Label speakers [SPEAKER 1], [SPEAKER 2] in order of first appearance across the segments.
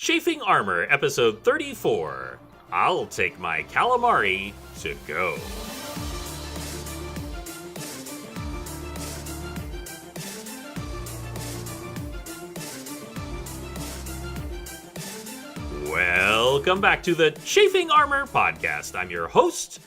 [SPEAKER 1] Chafing Armor, episode 34. I'll take my calamari to go. Welcome back to the Chafing Armor podcast. I'm your host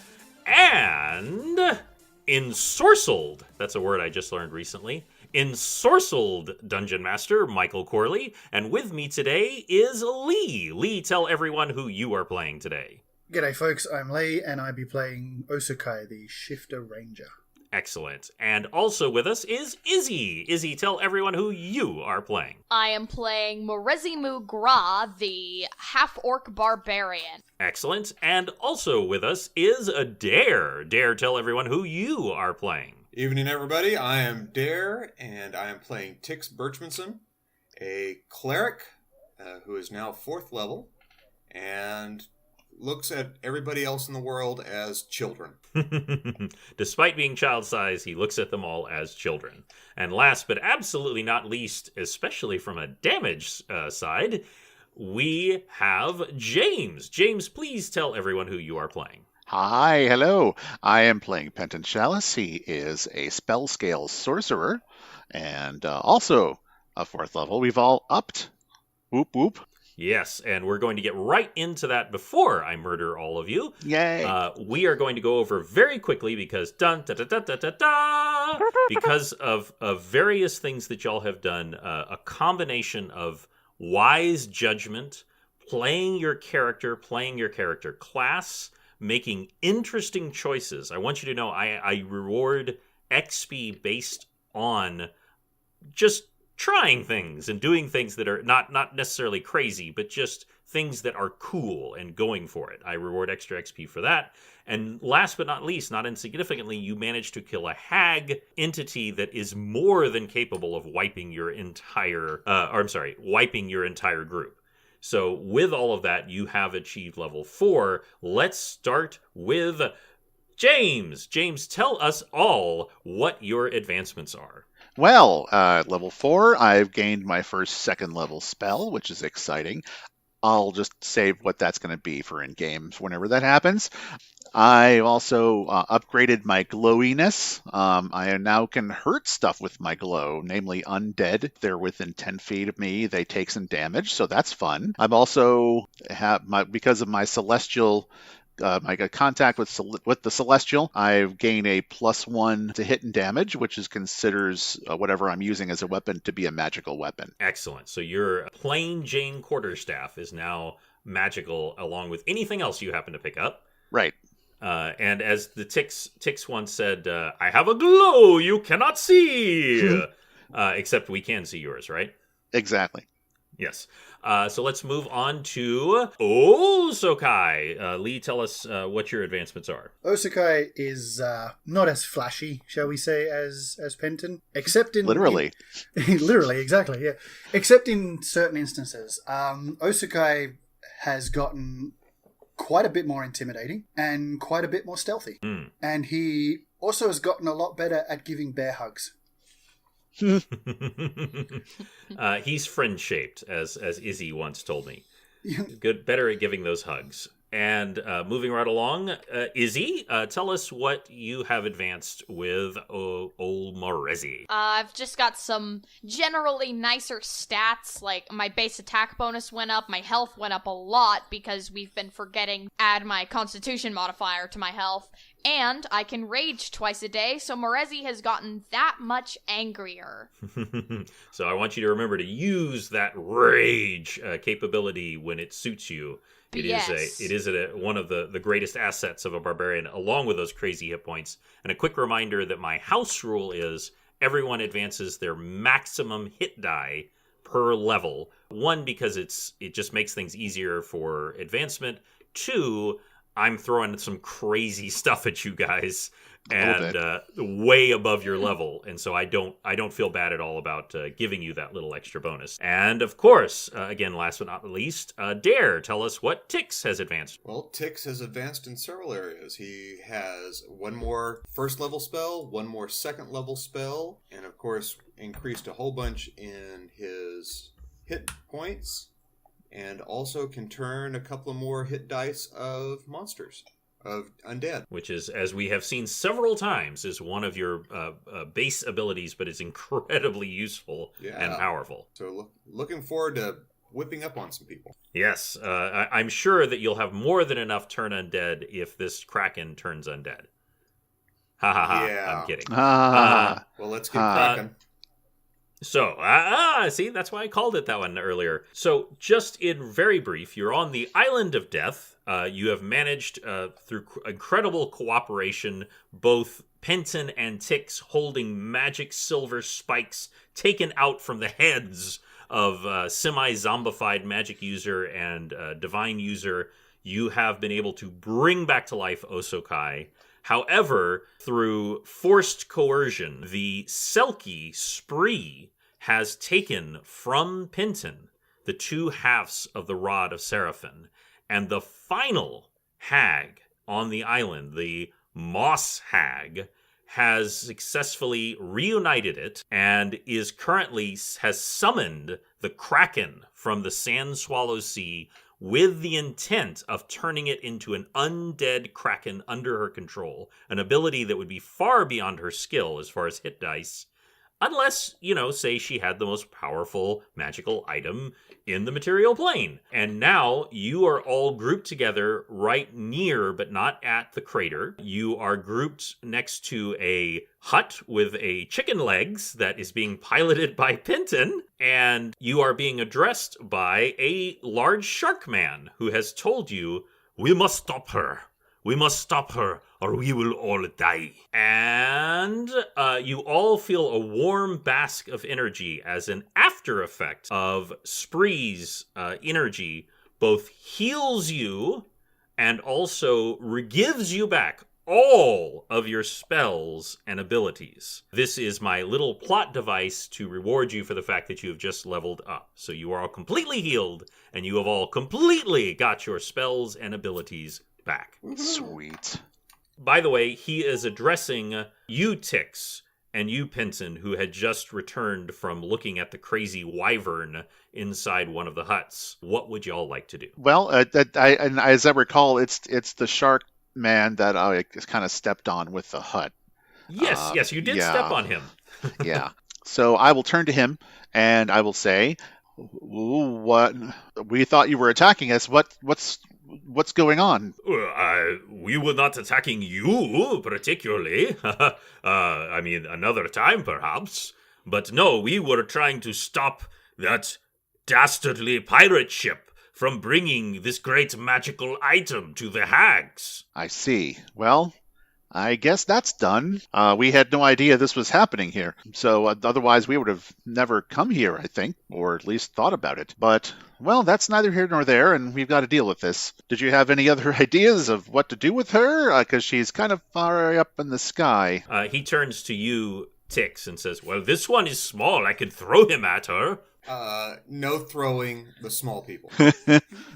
[SPEAKER 1] and ensorcelled, that's a word I just learned recently, ensorcelled Dungeon Master Michael Corley, and with me today is Lee. Lee, tell everyone who you are playing today.
[SPEAKER 2] G'day folks, I'm Lee, and I'll be playing Osukai, the Shifter Ranger.
[SPEAKER 1] Excellent. And also with us is Izzy. Izzy, tell everyone who you are playing.
[SPEAKER 3] I am playing Morezimu Gra, the half-orc barbarian.
[SPEAKER 1] Excellent. And also with us is Dare. Dare, tell everyone who you are playing.
[SPEAKER 4] Evening, everybody. I am Dare, and I am playing Tix Birchmanson, a cleric who is now 4th level, and looks at everybody else in the world as children.
[SPEAKER 1] Despite being child-sized, he looks at them all as children. And last but absolutely not least, especially from a damage side, we have James. James, please tell everyone who you are playing.
[SPEAKER 5] Hi, hello. I am playing Pentant Chalice. He is a spell scale sorcerer and also a 4th level. We've all upped. Whoop, whoop.
[SPEAKER 1] Yes, and we're going to get right into that before I murder all of you.
[SPEAKER 5] Yay!
[SPEAKER 1] We are going to go over very quickly because because of various things that y'all have done, a combination of wise judgment, playing your character class, making interesting choices. I want you to know I reward XP based on just trying things and doing things that are not necessarily crazy, but just things that are cool and going for it. I reward extra XP for that. And last but not least, not insignificantly, you manage to kill a hag entity that is more than capable of wiping your entire group. So with all of that, you have achieved level 4. Let's start with James. James, tell us all what your advancements are.
[SPEAKER 5] Well, level 4, I've gained my first 2nd level spell, which is exciting. I'll just save what that's going to be for in-game whenever that happens. I also upgraded my glowiness. I now can hurt stuff with my glow, namely undead. If they're within 10 feet of me, they take some damage, so that's fun. I'm also, because of my celestial I got contact with the Celestial, I gain a +1 to hit and damage, which considers whatever I'm using as a weapon to be a magical weapon.
[SPEAKER 1] Excellent. So your plain Jane quarterstaff is now magical, along with anything else you happen to pick up.
[SPEAKER 5] Right.
[SPEAKER 1] And as the Tix once said, I have a glow you cannot see! Except we can see yours, right?
[SPEAKER 5] Exactly.
[SPEAKER 1] Yes. So let's move on to Osukai. Lee, tell us what your advancements are.
[SPEAKER 2] Osukai is not as flashy, shall we say, as Penton, except in...
[SPEAKER 5] Literally.
[SPEAKER 2] Literally, exactly, yeah. Except in certain instances. Osukai has gotten quite a bit more intimidating and quite a bit more stealthy. And he also has gotten a lot better at giving bear hugs.
[SPEAKER 1] He's friend-shaped, as Izzy once told me. Better at giving those hugs. And moving right along, Izzy, tell us what you have advanced with old Morezi.
[SPEAKER 3] I've just got some generally nicer stats, like my base attack bonus went up, my health went up a lot because we've been forgetting add my constitution modifier to my health, and I can rage twice a day, so Morezi has gotten that much angrier.
[SPEAKER 1] So I want you to remember to use that rage capability when it suits you. It is one of the greatest assets of a barbarian, along with those crazy hit points. And a quick reminder that my house rule is everyone advances their maximum hit die per level. 1, because it just makes things easier for advancement. 2, I'm throwing some crazy stuff at you guys, and way above your level, and so I don't feel bad at all about giving you that little extra bonus. And of course, again, last but not least, Dare, tell us what Tix has advanced.
[SPEAKER 4] Well, Tix has advanced in several areas. He has 1 more 1st level spell, 1 more 2nd level spell, and of course increased a whole bunch in his hit points and also can turn a couple of more hit dice of monsters, of undead.
[SPEAKER 1] Which is, as we have seen several times, is one of your base abilities, but is incredibly useful and powerful.
[SPEAKER 4] So looking forward to whipping up on some people.
[SPEAKER 1] Yes, I'm sure that you'll have more than enough turn undead if this Kraken turns undead. Ha ha ha,
[SPEAKER 4] Yeah.
[SPEAKER 1] I'm kidding.
[SPEAKER 4] Well, let's get cracking.
[SPEAKER 1] So, see, that's why I called it that one earlier. So, just in very brief, you're on the Island of Death. You have managed, through incredible cooperation, both Penton and Tix holding magic silver spikes taken out from the heads of semi-zombified magic user and divine user. You have been able to bring back to life Osokai. However, through forced coercion, the Selkie Spree has taken from Penton the 2 halves of the Rod of Seraphin, and the final hag on the island, the Moss Hag, has successfully reunited it and is currently has summoned the Kraken from the Sand Swallow Sea with the intent of turning it into an undead Kraken under her control, an ability that would be far beyond her skill as far as hit dice, unless, say she had the most powerful magical item in the material plane. And now you are all grouped together right near, but not at the crater. You are grouped next to a hut with a chicken legs that is being piloted by Penton, and you are being addressed by a large shark man who has told you, "We must stop her. We must stop her, or we will all die." And you all feel a warm bask of energy as an after effect of Spree's energy both heals you and also gives you back all of your spells and abilities. This is my little plot device to reward you for the fact that you have just leveled up. So you are all completely healed, and you have all completely got your spells and abilities back.
[SPEAKER 5] Sweet.
[SPEAKER 1] By the way, he is addressing you, Tix, and you, Penton, who had just returned from looking at the crazy wyvern inside one of the huts. What would y'all like to do?
[SPEAKER 5] Well, and as I recall, it's the shark man that I kind of stepped on with the hut.
[SPEAKER 1] Yes, you did step on him.
[SPEAKER 5] Yeah. So I will turn to him and I will say, "What? We thought you were attacking us. What's going on?"
[SPEAKER 1] We were not attacking you, particularly. I mean, another time, perhaps. But no, we were trying to stop that dastardly pirate ship from bringing this great magical item to the hags.
[SPEAKER 5] I see. Well, I guess that's done. We had no idea this was happening here. So otherwise we would have never come here, I think, or at least thought about it. But, well, that's neither here nor there, and we've got to deal with this. Did you have any other ideas of what to do with her? Because she's kind of far up in the sky.
[SPEAKER 1] He turns to you, Tix, and says, "Well, this one is small. I can throw him at her."
[SPEAKER 4] No throwing the small people.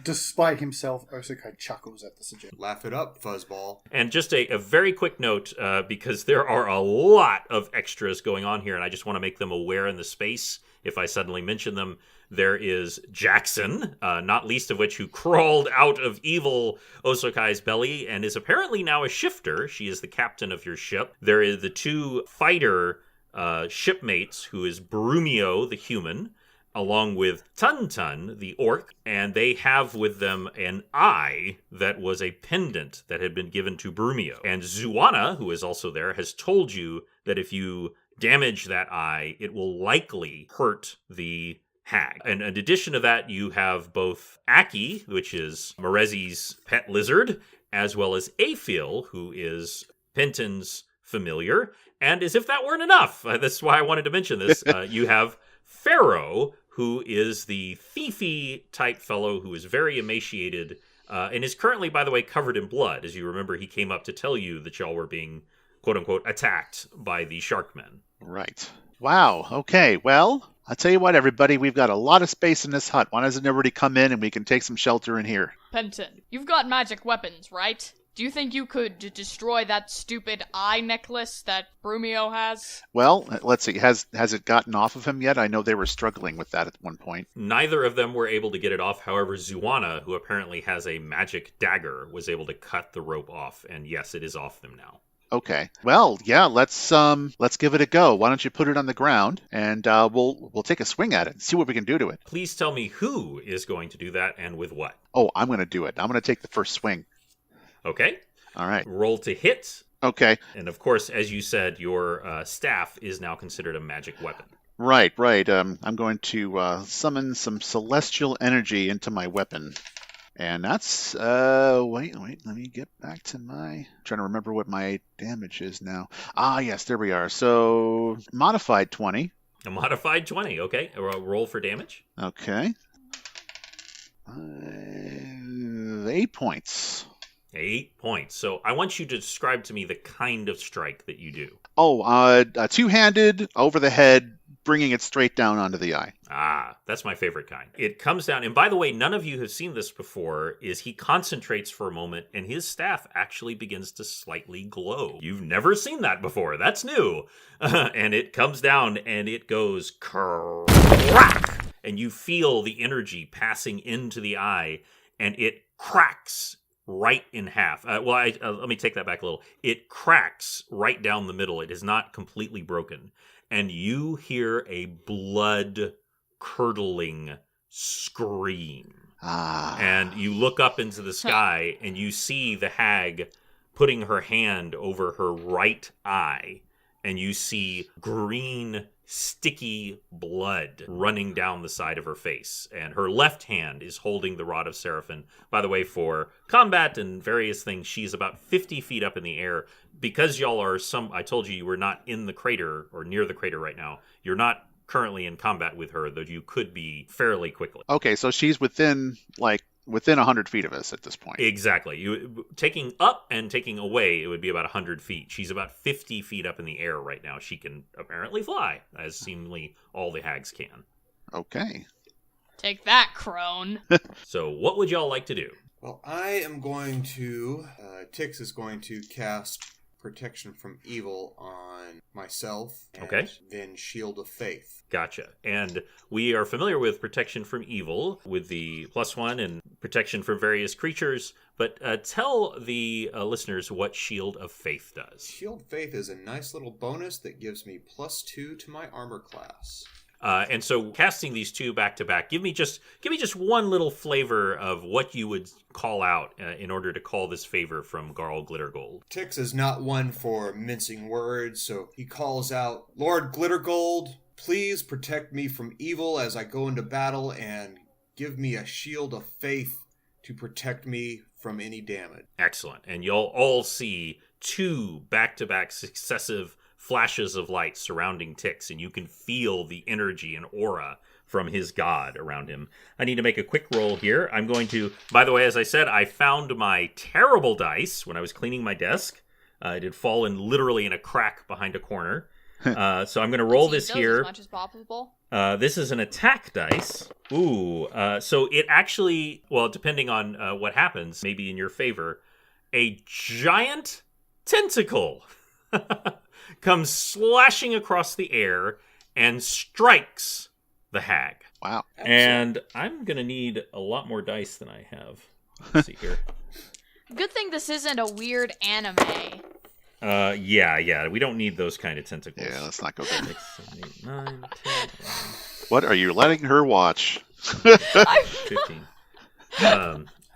[SPEAKER 2] Despite himself, Osokai chuckles at the suggestion.
[SPEAKER 4] Laugh it up, fuzzball.
[SPEAKER 1] And just a very quick note, because there are a lot of extras going on here, and I just want to make them aware in the space if I suddenly mention them. There is Jackson, not least of which who crawled out of evil Osokai's belly and is apparently now a shifter. She is the captain of your ship. There is the 2 fighter shipmates, who is Brumio, the human, along with Tun, the orc, and they have with them an eye that was a pendant that had been given to Brumio. And Zuana, who is also there, has told you that if you damage that eye, it will likely hurt the hag. And in addition to that, you have both Aki, which is Morezi's pet lizard, as well as Aphil, who is Penton's familiar. And as if that weren't enough, that's why I wanted to mention this, you have Pharaoh, who is the thiefy type fellow who is very emaciated and is currently, by the way, covered in blood. As you remember, he came up to tell you that y'all were being, quote-unquote, attacked by the Sharkmen.
[SPEAKER 5] Right. Wow. Okay. Well, I'll tell you what, everybody. We've got a lot of space in this hut. Why doesn't everybody come in and we can take some shelter in here?
[SPEAKER 3] Penton, you've got magic weapons, right? Do you think you could destroy that stupid eye necklace that Brumio has?
[SPEAKER 5] Well, let's see. Has it gotten off of him yet? I know they were struggling with that at one point.
[SPEAKER 1] Neither of them were able to get it off. However, Zuana, who apparently has a magic dagger, was able to cut the rope off. And yes, it is off them now.
[SPEAKER 5] Okay. Well, yeah. Let's give it a go. Why don't you put it on the ground and we'll take a swing at it and see what we can do to it.
[SPEAKER 1] Please tell me who is going to do that and with what.
[SPEAKER 5] Oh, I'm going to do it. I'm going to take the first swing.
[SPEAKER 1] Okay.
[SPEAKER 5] All right.
[SPEAKER 1] Roll to hit.
[SPEAKER 5] Okay.
[SPEAKER 1] And of course, as you said, your staff is now considered a magic weapon.
[SPEAKER 5] Right. I'm going to summon some celestial energy into my weapon. And that's, wait, let me get back to I'm trying to remember what my damage is now. Ah, yes, there we are. So, modified 20.
[SPEAKER 1] A modified 20, okay. Roll for damage.
[SPEAKER 5] Okay. 8 points.
[SPEAKER 1] 8 points. So I want you to describe to me the kind of strike that you do.
[SPEAKER 5] Oh, two-handed, over the head, bringing it straight down onto the eye.
[SPEAKER 1] Ah, that's my favorite kind. It comes down, and by the way, none of you have seen this before, is he concentrates for a moment, and his staff actually begins to slightly glow. You've never seen that before. That's new. And it comes down, and it goes crack, and you feel the energy passing into the eye, and it cracks right in half. Let me take that back a little. It cracks right down the middle. It is not completely broken. And you hear a blood-curdling scream. And you look up into the sky, and you see the hag putting her hand over her right eye, and you see green, sticky blood running down the side of her face. And her left hand is holding the Rod of Seraphim. By the way, for combat and various things, she's about 50 feet up in the air. Because y'all are I told you were not in the crater or near the crater right now. You're not currently in combat with her, though you could be fairly quickly.
[SPEAKER 5] Okay, so she's within 100 feet of us at this point.
[SPEAKER 1] Exactly. You taking up and taking away, it would be about 100 feet. She's about 50 feet up in the air right now. She can apparently fly, as seemingly all the hags can.
[SPEAKER 5] Okay.
[SPEAKER 3] Take that, crone.
[SPEAKER 1] So what would y'all like to do?
[SPEAKER 4] Well, I am going to... Tix is going to cast Protection from Evil on myself, and
[SPEAKER 1] okay.
[SPEAKER 4] Then Shield of Faith.
[SPEAKER 1] Gotcha. And we are familiar with Protection from Evil, with the +1 and protection from various creatures, but tell the listeners what Shield of Faith does.
[SPEAKER 4] Shield of Faith is a nice little bonus that gives me +2 to my armor class.
[SPEAKER 1] And so casting these two back to back, give me just one little flavor of what you would call out in order to call this favor from Garl Glittergold.
[SPEAKER 4] Tix is not one for mincing words, so he calls out, Lord Glittergold, please protect me from evil as I go into battle and give me a shield of faith to protect me from any damage.
[SPEAKER 1] Excellent. And you'll all see two back-to-back successive flashes of light surrounding Tix, and you can feel the energy and aura from his god around him. I need to make a quick roll here. I'm going to, by the way, as I said, I found my terrible dice when I was cleaning my desk. It had fallen literally in a crack behind a corner. So I'm going to roll this here.
[SPEAKER 3] As much as possible.
[SPEAKER 1] This is an attack dice. Ooh. So it actually, well, depending on what happens, maybe in your favor, a giant tentacle comes slashing across the air and strikes the hag.
[SPEAKER 5] Wow.
[SPEAKER 1] And I'm going to need a lot more dice than I have. Let's see here.
[SPEAKER 3] Good thing this isn't a weird anime.
[SPEAKER 1] Yeah. We don't need those kind of tentacles.
[SPEAKER 5] Yeah, let's not go there.
[SPEAKER 1] 6, 7, 8, 9, 10, 11.
[SPEAKER 5] What are you letting her watch?
[SPEAKER 1] 15.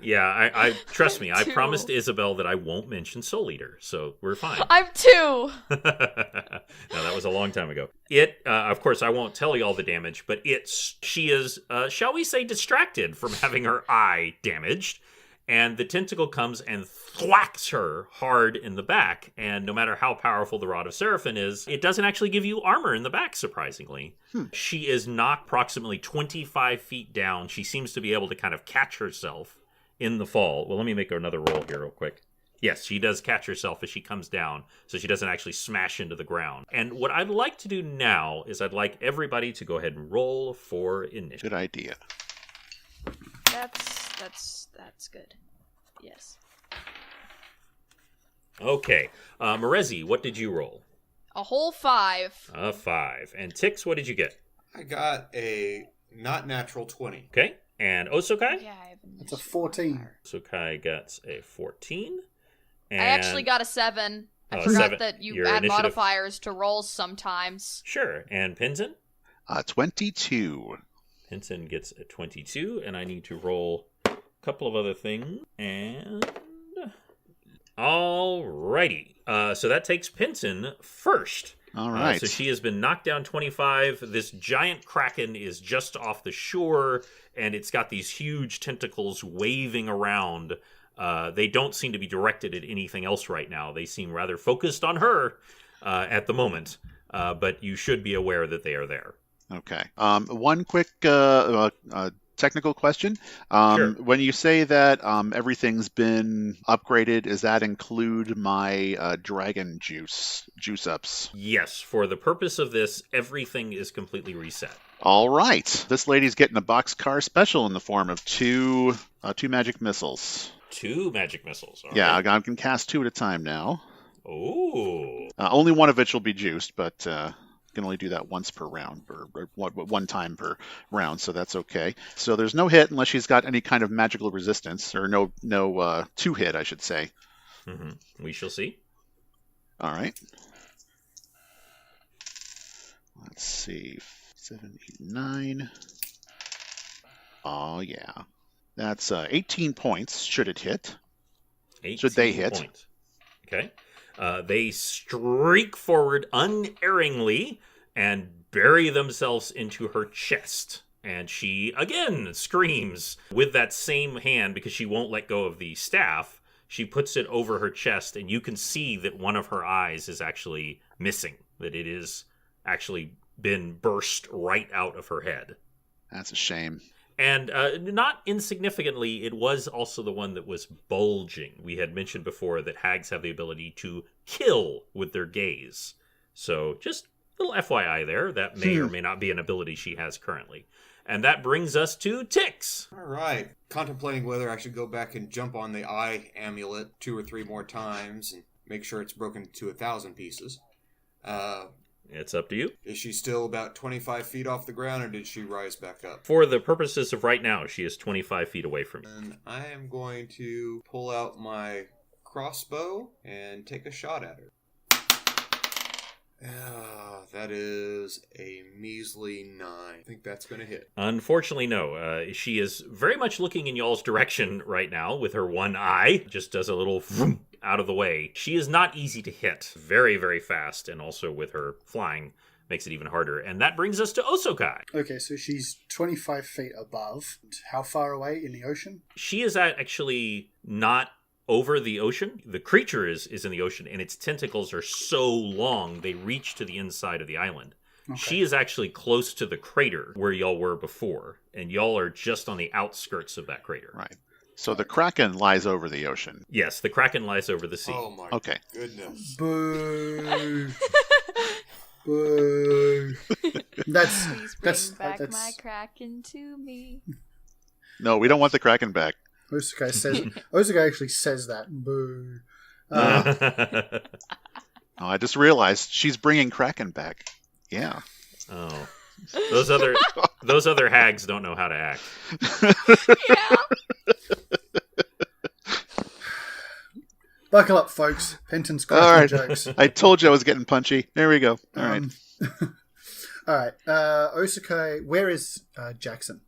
[SPEAKER 1] Yeah, I trust me. I
[SPEAKER 3] Two.
[SPEAKER 1] promised Isabel that I won't mention Soul Eater, so we're fine.
[SPEAKER 3] I'm 2.
[SPEAKER 1] Now, that was a long time ago. It, of course, I won't tell you all the damage, but she is, shall we say, distracted from having her eye damaged, and the tentacle comes and thwacks her hard in the back, and no matter how powerful the Rod of Seraphim is, it doesn't actually give you armor in the back, surprisingly. She is knocked approximately 25 feet down. She seems to be able to kind of catch herself in the fall. Well, let me make another roll here real quick. Yes, she does catch herself as she comes down, so she doesn't actually smash into the ground. And what I'd like to do now is I'd like everybody to go ahead and roll for initiative.
[SPEAKER 5] Good idea.
[SPEAKER 3] That's good. Yes.
[SPEAKER 1] Okay. Marezi, what did you roll?
[SPEAKER 3] A whole 5.
[SPEAKER 1] A 5. And Tix, what did you get?
[SPEAKER 4] I got a not natural 20.
[SPEAKER 1] Okay. And Osokai?
[SPEAKER 3] Yeah,
[SPEAKER 2] It's a 14.
[SPEAKER 1] Osokai gets a 14. And
[SPEAKER 3] I actually got a 7. I
[SPEAKER 1] Oh,
[SPEAKER 3] forgot
[SPEAKER 1] 7.
[SPEAKER 3] that you
[SPEAKER 1] Your
[SPEAKER 3] add
[SPEAKER 1] initiative.
[SPEAKER 3] modifiers to rolls sometimes.
[SPEAKER 1] Sure. And Pinson?
[SPEAKER 5] 22.
[SPEAKER 1] Pinson gets a 22, and I need to roll a couple of other things. And alrighty. So that takes Pinson first.
[SPEAKER 5] All right.
[SPEAKER 1] So she has been knocked down 25. This giant kraken is just off the shore, and it's got these huge tentacles waving around. They don't seem to be directed at anything else right now. They seem rather focused on her at the moment, but you should be aware that they are there.
[SPEAKER 5] Okay. One quick technical question.
[SPEAKER 1] Sure.
[SPEAKER 5] When you say that everything's been upgraded, does that include my dragon juice ups?
[SPEAKER 1] Yes, for the purpose of this, everything is completely reset.
[SPEAKER 5] All right. This lady's getting a boxcar special in the form of two magic missiles.
[SPEAKER 1] 2 magic missiles. All
[SPEAKER 5] Yeah,
[SPEAKER 1] right.
[SPEAKER 5] I can cast 2 at a time now.
[SPEAKER 1] Oh.
[SPEAKER 5] Only one of which will be juiced, but can only do that once per round, or one time per round, so that's okay. So there's no hit unless she's got any kind of magical resistance, or no 2-hit, I should say.
[SPEAKER 1] Mm-hmm. We shall see.
[SPEAKER 5] All right. Let's see. 7, 8, 9. Oh, yeah. That's 18 points, should it hit.
[SPEAKER 1] 18
[SPEAKER 5] Should they hit?
[SPEAKER 1] Points. Okay. They streak forward unerringly and bury themselves into her chest. And she, again, screams with that same hand because she won't let go of the staff. She puts it over her chest, and you can see that one of her eyes is actually missing, that it is actually been burst right out of her head.
[SPEAKER 5] That's a shame.
[SPEAKER 1] And not insignificantly, it was also the one that was bulging. We had mentioned before that hags have the ability to kill with their gaze. So just a little FYI there. That may or may not be an ability she has currently. And that brings us to Tix.
[SPEAKER 4] All right. Contemplating whether I should go back and jump on the eye amulet 2 or 3 more times and make sure it's broken to 1,000 pieces.
[SPEAKER 1] It's up to you.
[SPEAKER 4] Is she still about 25 feet off the ground, or did she rise back up?
[SPEAKER 1] For the purposes of right now, she is 25 feet away from you.
[SPEAKER 4] And I am going to pull out my crossbow and take a shot at her. That is a measly 9. I think that's going to hit.
[SPEAKER 1] Unfortunately, no. She is very much looking in y'all's direction right now with her one eye. Just does a little vroom out of the way. She is not easy to hit. Very, very fast. And also with her flying makes it even harder. And that brings us to Osokai.
[SPEAKER 2] Okay, so she's 25 feet above. How far away in the ocean?
[SPEAKER 1] She is actually not over the ocean. The creature is in the ocean, and its tentacles are so long they reach to the inside of the island. Okay. She is actually close to the crater where y'all were before, and y'all are just on the outskirts of that crater.
[SPEAKER 5] Right. So the Kraken lies over the ocean.
[SPEAKER 1] Yes, the Kraken lies over the sea.
[SPEAKER 4] Oh my goodness.
[SPEAKER 2] Boo. Boo.
[SPEAKER 3] Please bring back my Kraken to me.
[SPEAKER 5] No, we don't want the Kraken back.
[SPEAKER 2] Osokai actually says that. Boo.
[SPEAKER 5] I just realized she's bringing Kraken back. Yeah.
[SPEAKER 1] Oh. Those other hags don't know how to act.
[SPEAKER 3] Yeah.
[SPEAKER 2] Buckle up, folks. Penton's cracking
[SPEAKER 5] All right.
[SPEAKER 2] jokes.
[SPEAKER 5] I told you I was getting punchy. There we go. All right.
[SPEAKER 2] All right. Osokai, where is Jackson?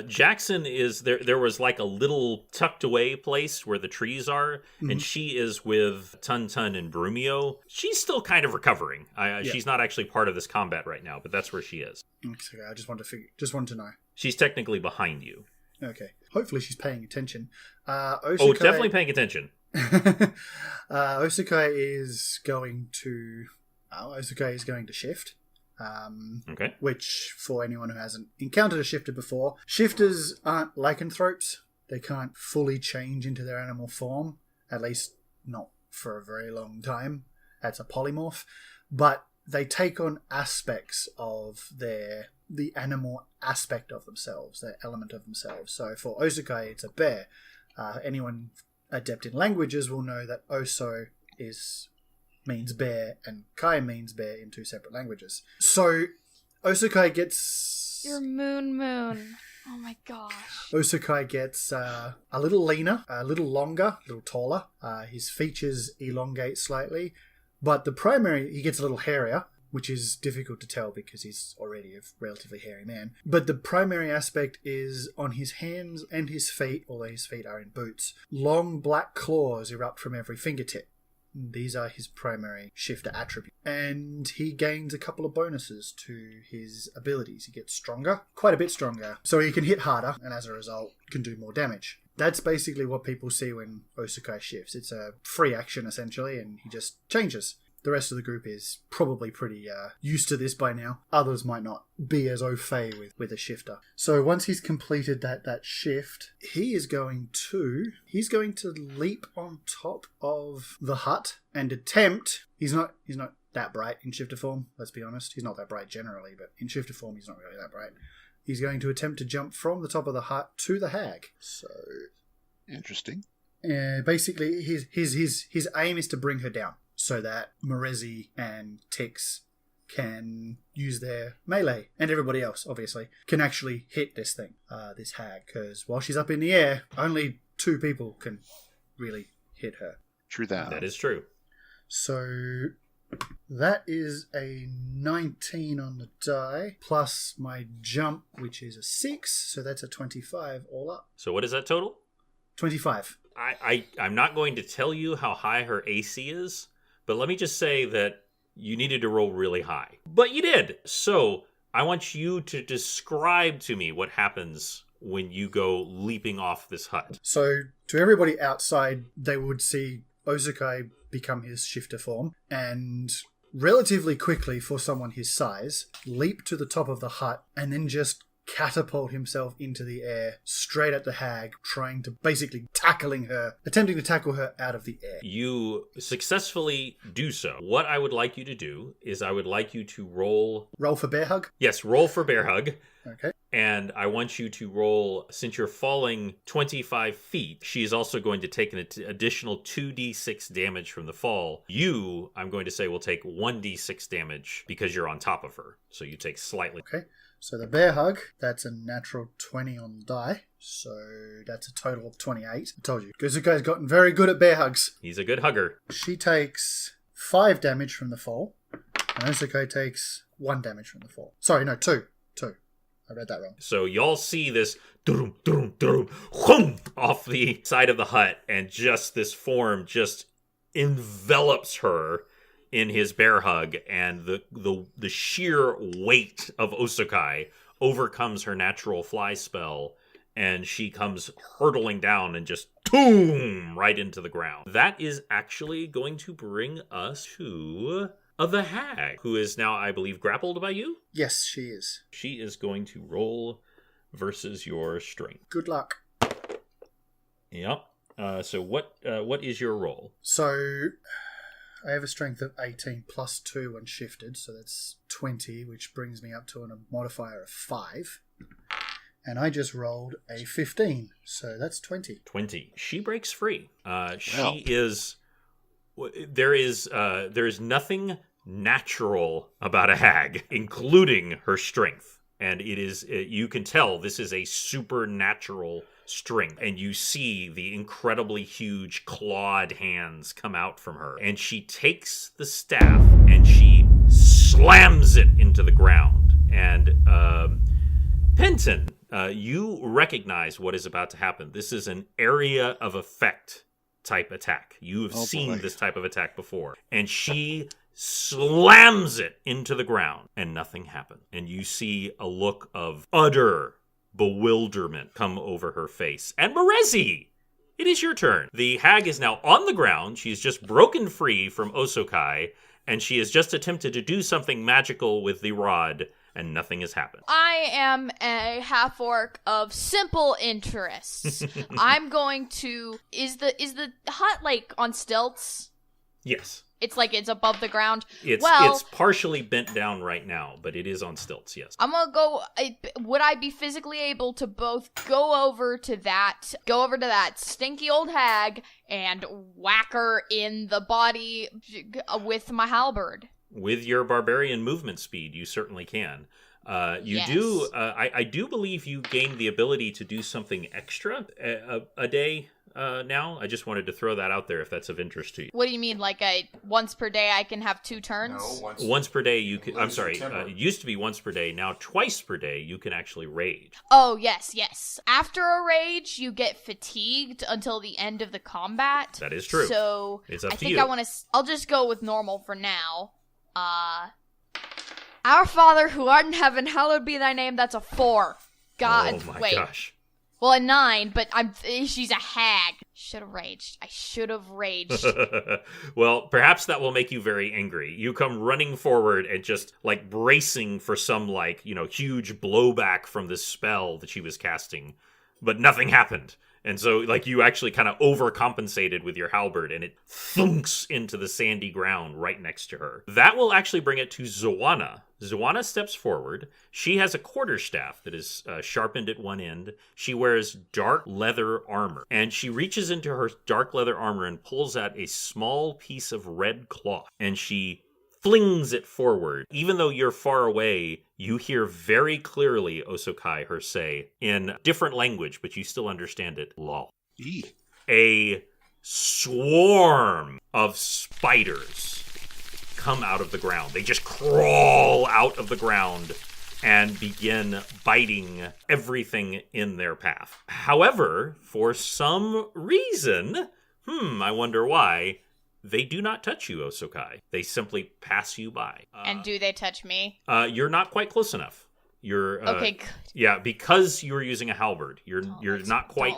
[SPEAKER 1] Jackson is there. There was like a little tucked away place where the trees are, and she is with Tun and Brumio. She's still kind of recovering. She's not actually part of this combat right now, but that's where she is.
[SPEAKER 2] Okay, I just wanted to know.
[SPEAKER 1] She's technically behind you.
[SPEAKER 2] Okay. Hopefully she's paying attention.
[SPEAKER 1] Osokai, definitely paying attention.
[SPEAKER 2] Osokai is going to shift.
[SPEAKER 1] Okay.
[SPEAKER 2] Which, for anyone who hasn't encountered a shifter before, shifters aren't lycanthropes. They can't fully change into their animal form, at least not for a very long time. That's a polymorph. But they take on aspects of the animal aspect of themselves, their element of themselves. So for Osokai, it's a bear. Anyone adept in languages will know that Oso means bear, and kai means bear in two separate languages. So Osakai gets...
[SPEAKER 3] Your moon. Oh my gosh.
[SPEAKER 2] Osakai gets a little leaner, a little longer, a little taller. His features elongate slightly, but he gets a little hairier, which is difficult to tell because he's already a relatively hairy man. But the primary aspect is on his hands and his feet, although his feet are in boots. Long black claws erupt from every fingertip. These are his primary shifter attributes. And he gains a couple of bonuses to his abilities. He gets stronger, quite a bit stronger, so he can hit harder, and as a result, can do more damage. That's basically what people see when Osakai shifts. It's a free action, essentially, and he just changes. The rest of the group is probably pretty used to this by now. Others might not be as au fait with a shifter. So once he's completed that shift, he's going to leap on top of the hut and attempt. He's not that bright in shifter form, let's be honest. He's not that bright generally, but in shifter form he's not really that bright. He's going to attempt to jump from the top of the hut to the hag. So
[SPEAKER 5] interesting.
[SPEAKER 2] Basically his aim is to bring her down, so that Morezi and Tix can use their melee, and everybody else, obviously, can actually hit this thing, this hag, because while she's up in the air, only 2 people can really hit her.
[SPEAKER 5] True that.
[SPEAKER 1] That is true.
[SPEAKER 2] So that is a 19 on the die, plus my jump, which is a 6, so that's a 25 all up.
[SPEAKER 1] So what is that total?
[SPEAKER 2] 25.
[SPEAKER 1] I'm not going to tell you how high her AC is, but let me just say that you needed to roll really high. But you did. So I want you to describe to me what happens when you go leaping off this hut.
[SPEAKER 2] So to everybody outside, they would see Osakai become his shifter form and relatively quickly, for someone his size, leap to the top of the hut and then just catapult himself into the air straight at the hag, trying to basically attempting to tackle her out of the air.
[SPEAKER 1] You successfully do so. What I would like you to do is I would like you to roll
[SPEAKER 2] for bear hug?
[SPEAKER 1] Yes, roll for bear hug.
[SPEAKER 2] Okay.
[SPEAKER 1] And I want you to roll, since you're falling 25 feet, she is also going to take an additional 2d6 damage from the fall. I'm going to say, will take 1d6 damage because you're on top of her. So you take slightly.
[SPEAKER 2] Okay. So the bear hug, that's a natural 20 on the die. So that's a total of 28. I told you. Guzukai's gotten very good at bear hugs.
[SPEAKER 1] He's a good hugger.
[SPEAKER 2] She takes 5 damage from the fall. And Osakai takes 1 damage from the fall. Sorry, no, 2. I read that wrong.
[SPEAKER 1] So y'all see this off the side of the hut, and just this form just envelops her in his bear hug, and the sheer weight of Osakai overcomes her natural fly spell, and she comes hurtling down and just boom right into the ground. That is actually going to bring us to the hag, who is now, I believe, grappled by you?
[SPEAKER 2] Yes, she is.
[SPEAKER 1] She is going to roll versus your strength.
[SPEAKER 2] Good luck.
[SPEAKER 1] Yep. So what is your roll?
[SPEAKER 2] So I have a strength of 18 plus 2 when shifted, so that's 20, which brings me up to a modifier of 5. And I just rolled a 15, so that's 20.
[SPEAKER 1] 20. She breaks free. She is... There is nothing natural about a hag, including her strength. And you can tell this is a supernatural strength. And you see the incredibly huge clawed hands come out from her. And she takes the staff and she slams it into the ground. And Penton, you recognize what is about to happen. This is an area of effect type attack. You have seen this type of attack before. And she slams it into the ground and nothing happened. And you see a look of utter bewilderment come over her face. And Morezi, it is your turn. The hag is now on the ground. She's just broken free from Osakai, and she has just attempted to do something magical with the rod, and nothing has happened.
[SPEAKER 3] I am a half-orc of simple interests. I'm going to... Is the hut, like, on stilts?
[SPEAKER 1] Yes.
[SPEAKER 3] It's like it's above the ground.
[SPEAKER 1] It's partially bent down right now, but it is on stilts, yes.
[SPEAKER 3] I'm gonna go. Would I be physically able to both go over to that stinky old hag and whack her in the body with my halberd?
[SPEAKER 1] With your barbarian movement speed, you certainly can.
[SPEAKER 3] Yes.
[SPEAKER 1] I do believe you gain the ability to do something extra a day now. I just wanted to throw that out there if that's of interest to you.
[SPEAKER 3] What do you mean? Like once per day I can have 2 turns?
[SPEAKER 4] No,
[SPEAKER 1] Once per day you can. I'm sorry. It used to be once per day. Now twice per day you can actually rage.
[SPEAKER 3] Oh, yes. After a rage, you get fatigued until the end of the combat.
[SPEAKER 1] That is true.
[SPEAKER 3] So
[SPEAKER 1] It's up
[SPEAKER 3] I
[SPEAKER 1] to
[SPEAKER 3] think
[SPEAKER 1] you.
[SPEAKER 3] I'll just go with normal for now. Our Father who art in heaven, hallowed be thy name. That's a 4. God,
[SPEAKER 1] Oh my
[SPEAKER 3] wait.
[SPEAKER 1] gosh.
[SPEAKER 3] Well, a 9, but she's a hag. Should have raged. I should have raged.
[SPEAKER 1] Well, perhaps that will make you very angry. You come running forward and just like bracing for some huge blowback from this spell that she was casting, but nothing happened. And so, you actually kind of overcompensated with your halberd, and it thunks into the sandy ground right next to her. That will actually bring it to Zoana. Zoana steps forward. She has a quarterstaff that is sharpened at one end. She wears dark leather armor, and she reaches into her dark leather armor and pulls out a small piece of red cloth, and she flings it forward. Even though you're far away, you hear very clearly Osokai her say, in different language, but you still understand it, lol.
[SPEAKER 5] Eee.
[SPEAKER 1] A swarm of spiders come out of the ground. They just crawl out of the ground and begin biting everything in their path. However, for some reason, I wonder why, they do not touch you, Osokai. They simply pass you by.
[SPEAKER 3] And do they touch me?
[SPEAKER 1] You're not quite close enough. You're
[SPEAKER 3] Okay, good.
[SPEAKER 1] Yeah, because you're using a halberd. You're not quite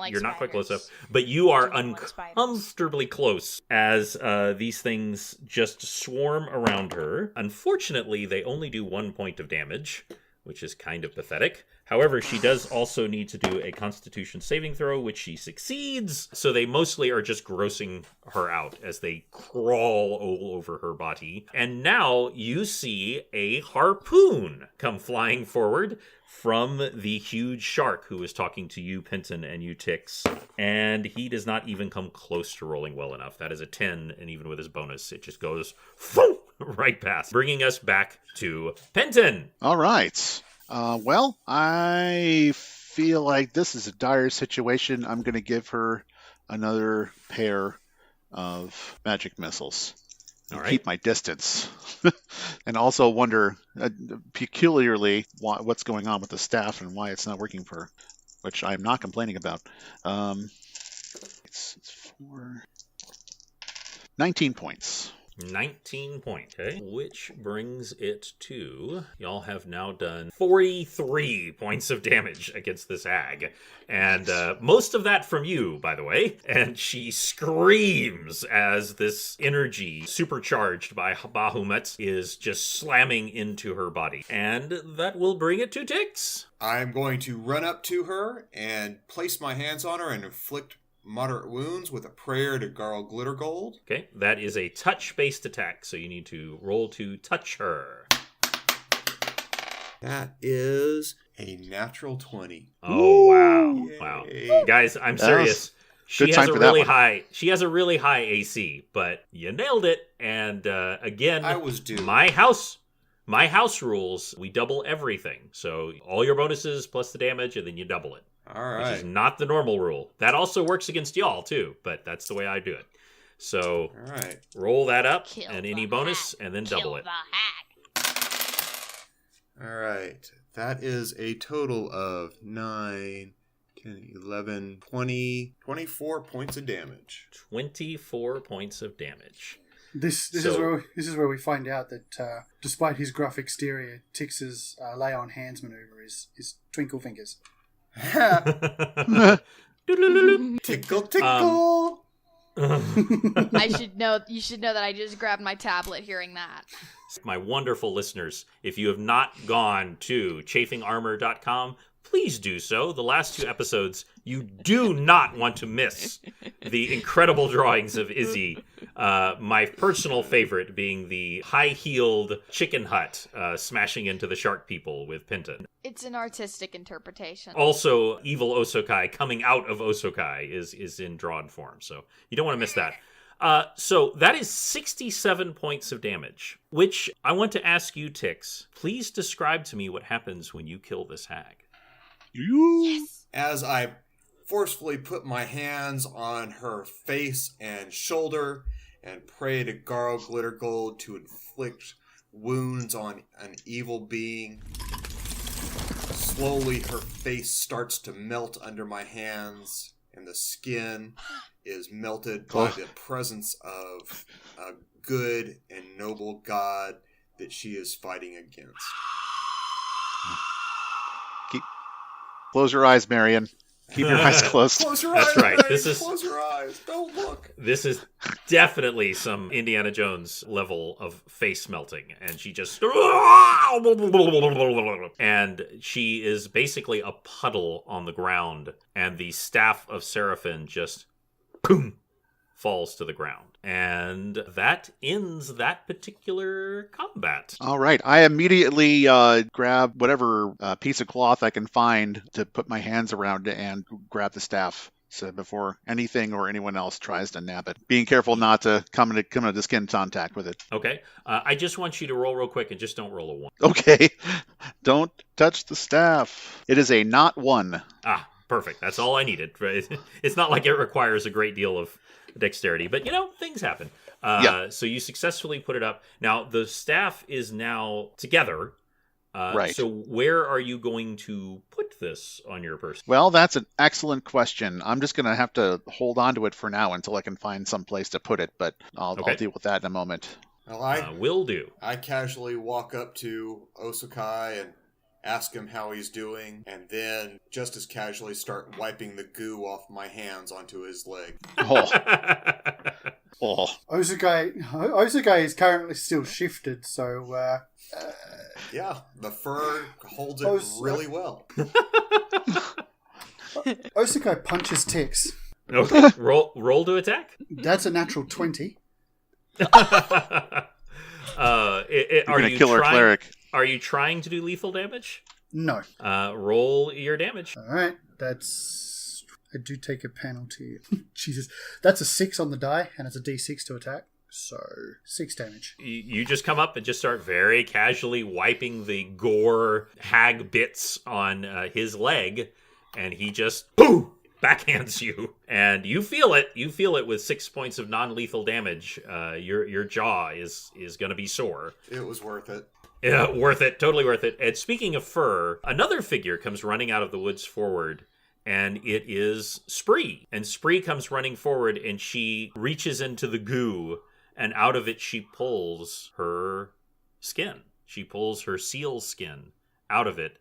[SPEAKER 1] close enough, but you are
[SPEAKER 3] Don't like spiders.
[SPEAKER 1] uncomfortably close as these things just swarm around her. Unfortunately, they only do 1 point of damage, which is kind of pathetic. However, she does also need to do a Constitution saving throw, which she succeeds. So they mostly are just grossing her out as they crawl all over her body. And now you see a harpoon come flying forward from the huge shark who is talking to you, Penton, and you, Tix. And he does not even come close to rolling well enough. That is a 10, and even with his bonus, it just goes right past, bringing us back to Penton.
[SPEAKER 5] All right. Well, I feel like this is a dire situation. I'm going to give her another pair of magic missiles.
[SPEAKER 1] All right.
[SPEAKER 5] Keep my distance. And also wonder peculiarly what's going on with the staff and why it's not working for her, which I'm not complaining about. It's 19 points.
[SPEAKER 1] 19 points, okay? Which brings it to, y'all have now done 43 points of damage against this hag. And most of that from you, by the way. And she screams as this energy, supercharged by Bahamut, is just slamming into her body. And that will bring it to Tix.
[SPEAKER 4] I'm going to run up to her and place my hands on her and inflict moderate wounds with a prayer to Garl Glittergold.
[SPEAKER 1] Okay, that is a touch-based attack, so you need to roll to touch her.
[SPEAKER 4] That is a natural 20.
[SPEAKER 1] Oh, wow.
[SPEAKER 4] Yay.
[SPEAKER 1] Wow. Guys, I'm serious. She
[SPEAKER 5] good
[SPEAKER 1] has
[SPEAKER 5] time
[SPEAKER 1] a
[SPEAKER 5] for that
[SPEAKER 1] really
[SPEAKER 5] one.
[SPEAKER 1] high. She has a really high AC, but you nailed it. And again,
[SPEAKER 4] I was due.
[SPEAKER 1] My house rules. We double everything. So all your bonuses plus the damage, and then you double it.
[SPEAKER 4] All
[SPEAKER 1] Which is
[SPEAKER 4] right.
[SPEAKER 1] not the normal rule. That also works against y'all too, but that's the way I do it. So
[SPEAKER 4] All right.
[SPEAKER 1] roll that up
[SPEAKER 3] Kill
[SPEAKER 1] and
[SPEAKER 3] the
[SPEAKER 1] any bonus,
[SPEAKER 3] hag.
[SPEAKER 1] and then
[SPEAKER 3] Kill
[SPEAKER 1] double it.
[SPEAKER 3] the hag.
[SPEAKER 4] All right. That is a total of 9, 10, 11, 20, 24 points of damage.
[SPEAKER 1] 24 points of damage.
[SPEAKER 2] This is where we find out that despite his gruff exterior, Tix's lay on hands maneuver is twinkle fingers.
[SPEAKER 4] Tickle, tickle.
[SPEAKER 3] I should know. You should know that I just grabbed my tablet hearing that.
[SPEAKER 1] My wonderful listeners, if you have not gone to chafingarmor.com, please do so. The last 2 episodes, you do not want to miss the incredible drawings of Izzy My personal favorite being the high-heeled chicken hut smashing into the shark people with Pinta.
[SPEAKER 3] It's an artistic interpretation.
[SPEAKER 1] Also, evil Osokai coming out of Osokai is in drawn form, so you don't want to miss that. So that is 67 points of damage, which I want to ask you, Tix. Please describe to me what happens when you kill this hag.
[SPEAKER 3] Yes.
[SPEAKER 4] As I forcefully put my hands on her face and shoulder and pray to Garl Glittergold to inflict wounds on an evil being, slowly her face starts to melt under my hands, and the skin is melted by the presence of a good and noble god that she is fighting against.
[SPEAKER 5] Close your eyes, Marion. Keep your eyes closed.
[SPEAKER 4] Close your
[SPEAKER 1] That's
[SPEAKER 4] eyes,
[SPEAKER 1] right.
[SPEAKER 4] Ray.
[SPEAKER 1] This is-
[SPEAKER 4] Close your eyes. Don't look.
[SPEAKER 1] This is definitely some Indiana Jones level of face melting, and she just... And she is basically a puddle on the ground, and the staff of Seraphim just... boom! Falls to the ground. And that ends that particular combat.
[SPEAKER 5] All right. I immediately grab whatever piece of cloth I can find to put my hands around and grab the staff. So before anything or anyone else tries to nab it, being careful not to come into skin contact with it.
[SPEAKER 1] Okay. I just want you to roll real quick and just don't roll a 1.
[SPEAKER 5] Okay. Don't touch the staff. It is a not 1.
[SPEAKER 1] Ah, perfect. That's all I needed. Right? It's not like it requires a great deal of dexterity, but things happen. So you successfully put it up. Now the staff is now together.
[SPEAKER 5] Right.
[SPEAKER 1] So where are you going to put this on your person?
[SPEAKER 5] Well, that's an excellent question. I'm just going to have to hold on to it for now until I can find some place to put it, but I'll deal with that in a moment.
[SPEAKER 4] Well,
[SPEAKER 1] Will do.
[SPEAKER 4] I casually walk up to Osokai and ask him how he's doing, and then just as casually start wiping the goo off my hands onto his leg.
[SPEAKER 2] Osukai is currently still shifted, so
[SPEAKER 4] Yeah, the fur holds it really well.
[SPEAKER 2] Osukai punches Tix.
[SPEAKER 1] Okay. Roll to attack.
[SPEAKER 2] That's a natural 20.
[SPEAKER 5] You're going to kill our cleric.
[SPEAKER 1] Are you trying to do lethal damage?
[SPEAKER 2] No.
[SPEAKER 1] Roll your damage.
[SPEAKER 2] All right, that's... I do take a penalty. Jesus. That's a 6 on the die, and it's a d6 to attack. So, 6 damage.
[SPEAKER 1] You just come up and just start very casually wiping the gore hag bits on his leg, and he just, boom, backhands you. And you feel it. You feel it with 6 points of non-lethal damage. Your jaw is going to be sore.
[SPEAKER 4] It was worth it.
[SPEAKER 1] Yeah, worth it. Totally worth it. And speaking of fur, another figure comes running out of the woods forward, and it is Spree. And Spree comes running forward, and she reaches into the goo, and out of it she pulls her skin. She pulls her seal skin out of it,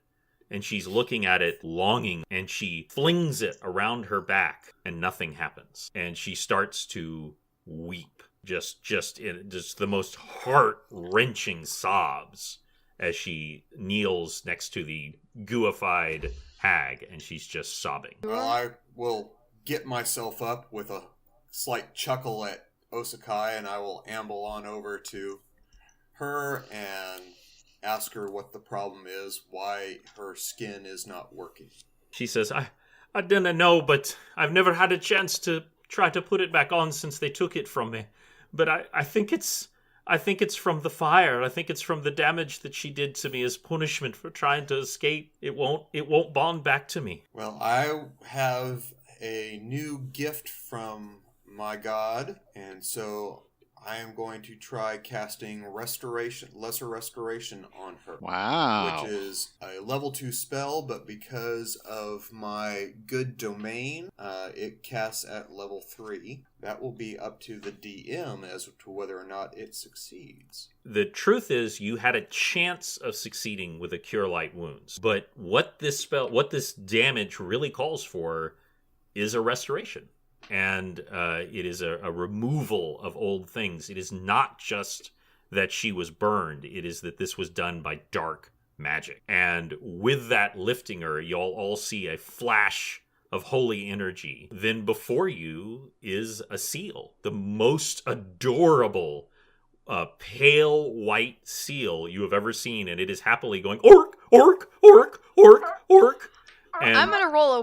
[SPEAKER 1] and she's looking at it, longing, and she flings it around her back, and nothing happens. And she starts to weep. Just the most heart-wrenching sobs as she kneels next to the gooified hag, and she's just sobbing.
[SPEAKER 4] Well, I will get myself up with a slight chuckle at Osokai, and I will amble on over to her and ask her what the problem is, why her skin is not working.
[SPEAKER 1] She says, I didn't know, but I've never had a chance to try to put it back on since they took it from me. But I think it's from the fire. I think it's from the damage that she did to me as punishment for trying to escape. It won't bond back to me.
[SPEAKER 4] Well, I have a new gift from my god, and so I am going to try casting lesser restoration on her.
[SPEAKER 5] Wow.
[SPEAKER 4] Which is a level 2 spell, but because of my good domain, it casts at level 3. That will be up to the DM as to whether or not it succeeds.
[SPEAKER 1] The truth is, you had a chance of succeeding with a Cure Light Wounds, but what this damage really calls for is a restoration. And it is a removal of old things. It is not just that she was burned. It is that this was done by dark magic. And with that lifting her, y'all all see a flash of holy energy. Then before you is a seal, the most adorable pale white seal you have ever seen, and it is happily going orc, orc, orc, orc, orc. And
[SPEAKER 3] I'm gonna roll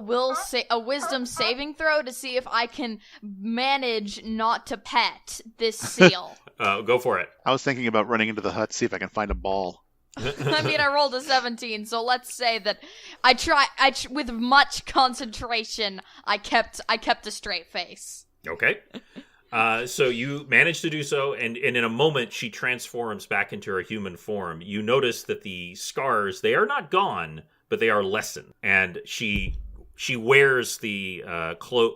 [SPEAKER 3] a wisdom saving throw to see if I can manage not to pet this seal.
[SPEAKER 1] go for it.
[SPEAKER 5] I was thinking about running into the hut, see if I can find a ball.
[SPEAKER 3] I mean, I rolled a 17, so let's say that with much concentration, I kept a straight face.
[SPEAKER 1] Okay. So you manage to do so, and in a moment she transforms back into her human form. You notice that the scars, they are not gone, but they are lessened. And she wears the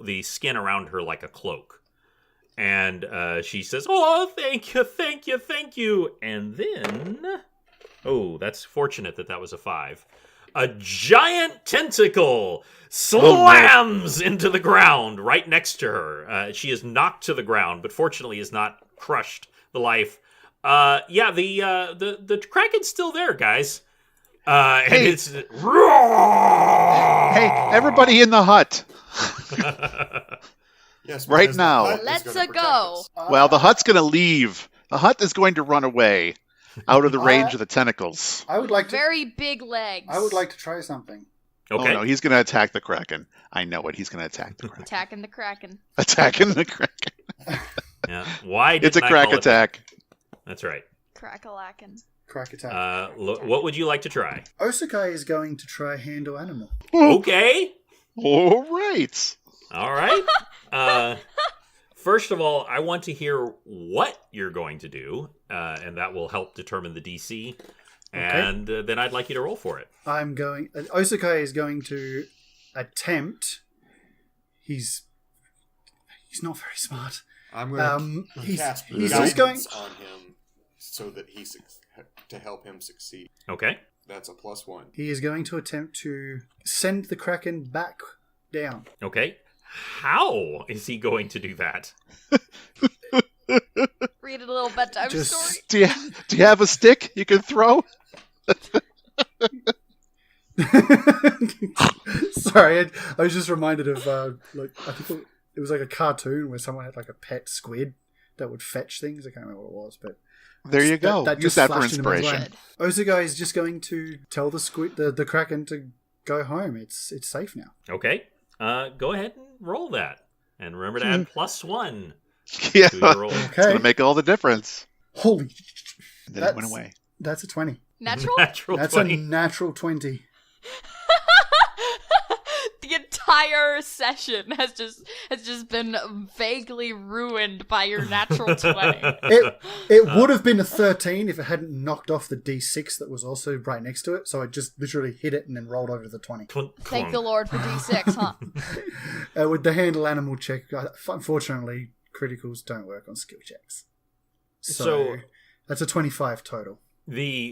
[SPEAKER 1] the skin around her like a cloak. And she says, "Oh, thank you, thank you, thank you." And then, oh, that's fortunate that was a 5. A giant tentacle slams into the ground right next to her. She is knocked to the ground, but fortunately has not crushed the life. The Kraken's still there, guys. And
[SPEAKER 5] Hey.
[SPEAKER 1] it's
[SPEAKER 5] Hey, everybody in the hut!
[SPEAKER 4] Yes,
[SPEAKER 5] Right
[SPEAKER 4] because the
[SPEAKER 5] now.
[SPEAKER 4] hut is
[SPEAKER 3] Let's
[SPEAKER 4] gonna protect
[SPEAKER 3] go.
[SPEAKER 4] us.
[SPEAKER 5] Well, the hut's going to leave. The hut is going to run away out of the range of the tentacles.
[SPEAKER 2] I would like to.
[SPEAKER 3] Very big legs.
[SPEAKER 2] I would like to try something.
[SPEAKER 1] okay.
[SPEAKER 5] Oh no, he's going to attack the Kraken. I know it. He's going to attack the Kraken.
[SPEAKER 3] attacking the Kraken.
[SPEAKER 5] Attacking the Kraken.
[SPEAKER 1] Yeah. Why?
[SPEAKER 5] It's a
[SPEAKER 1] didn't I
[SPEAKER 5] crack
[SPEAKER 1] call it-
[SPEAKER 5] attack.
[SPEAKER 1] That's right.
[SPEAKER 3] Crack-a-lackin'.
[SPEAKER 2] Crack attack.
[SPEAKER 1] What would you like to try?
[SPEAKER 2] Osakai is going to try handle animal.
[SPEAKER 1] Okay.
[SPEAKER 5] All right.
[SPEAKER 1] All right. First of all, I want to hear what you're going to do, and that will help determine the DC. And then I'd like you to roll for it.
[SPEAKER 2] Osakai is going to attempt. He's not very smart.
[SPEAKER 4] I'm going to
[SPEAKER 2] he's
[SPEAKER 4] cast
[SPEAKER 2] just
[SPEAKER 4] guidance
[SPEAKER 2] going.
[SPEAKER 4] on him so that to help him succeed.
[SPEAKER 1] Okay.
[SPEAKER 4] That's a +1.
[SPEAKER 2] He is going to attempt to send the Kraken back down.
[SPEAKER 1] Okay. How is he going to do that?
[SPEAKER 3] Read a little bedtime
[SPEAKER 2] Just-
[SPEAKER 3] story.
[SPEAKER 5] Do you have a stick you can throw?
[SPEAKER 2] Sorry, I was just reminded of I think it was like a cartoon where someone had like a pet squid that would fetch things. I can't remember what it was, but
[SPEAKER 5] There you go.
[SPEAKER 2] that
[SPEAKER 5] Use
[SPEAKER 2] just
[SPEAKER 5] that for
[SPEAKER 2] flashed into my
[SPEAKER 5] inspiration.
[SPEAKER 2] mind. Osagai is just going to tell the squid, the Kraken, to go home. It's safe now.
[SPEAKER 1] Okay. Go ahead and roll that. And remember to add +1
[SPEAKER 5] Yeah,
[SPEAKER 1] to your roll.
[SPEAKER 5] it's going to make all the difference.
[SPEAKER 2] Holy,
[SPEAKER 5] And then it went away.
[SPEAKER 2] that's a 20.
[SPEAKER 3] Natural?
[SPEAKER 1] Natural
[SPEAKER 2] That's
[SPEAKER 1] 20.
[SPEAKER 2] a natural 20.
[SPEAKER 3] The entire session has just been vaguely ruined by your natural 20.
[SPEAKER 2] It would have been a 13 if it hadn't knocked off the D6 that was also right next to it. So I just literally hit it and then rolled over to the 20.
[SPEAKER 3] Thank the Lord for D6, huh?
[SPEAKER 2] With the handle animal check, unfortunately, criticals don't work on skill checks. So that's a 25 total.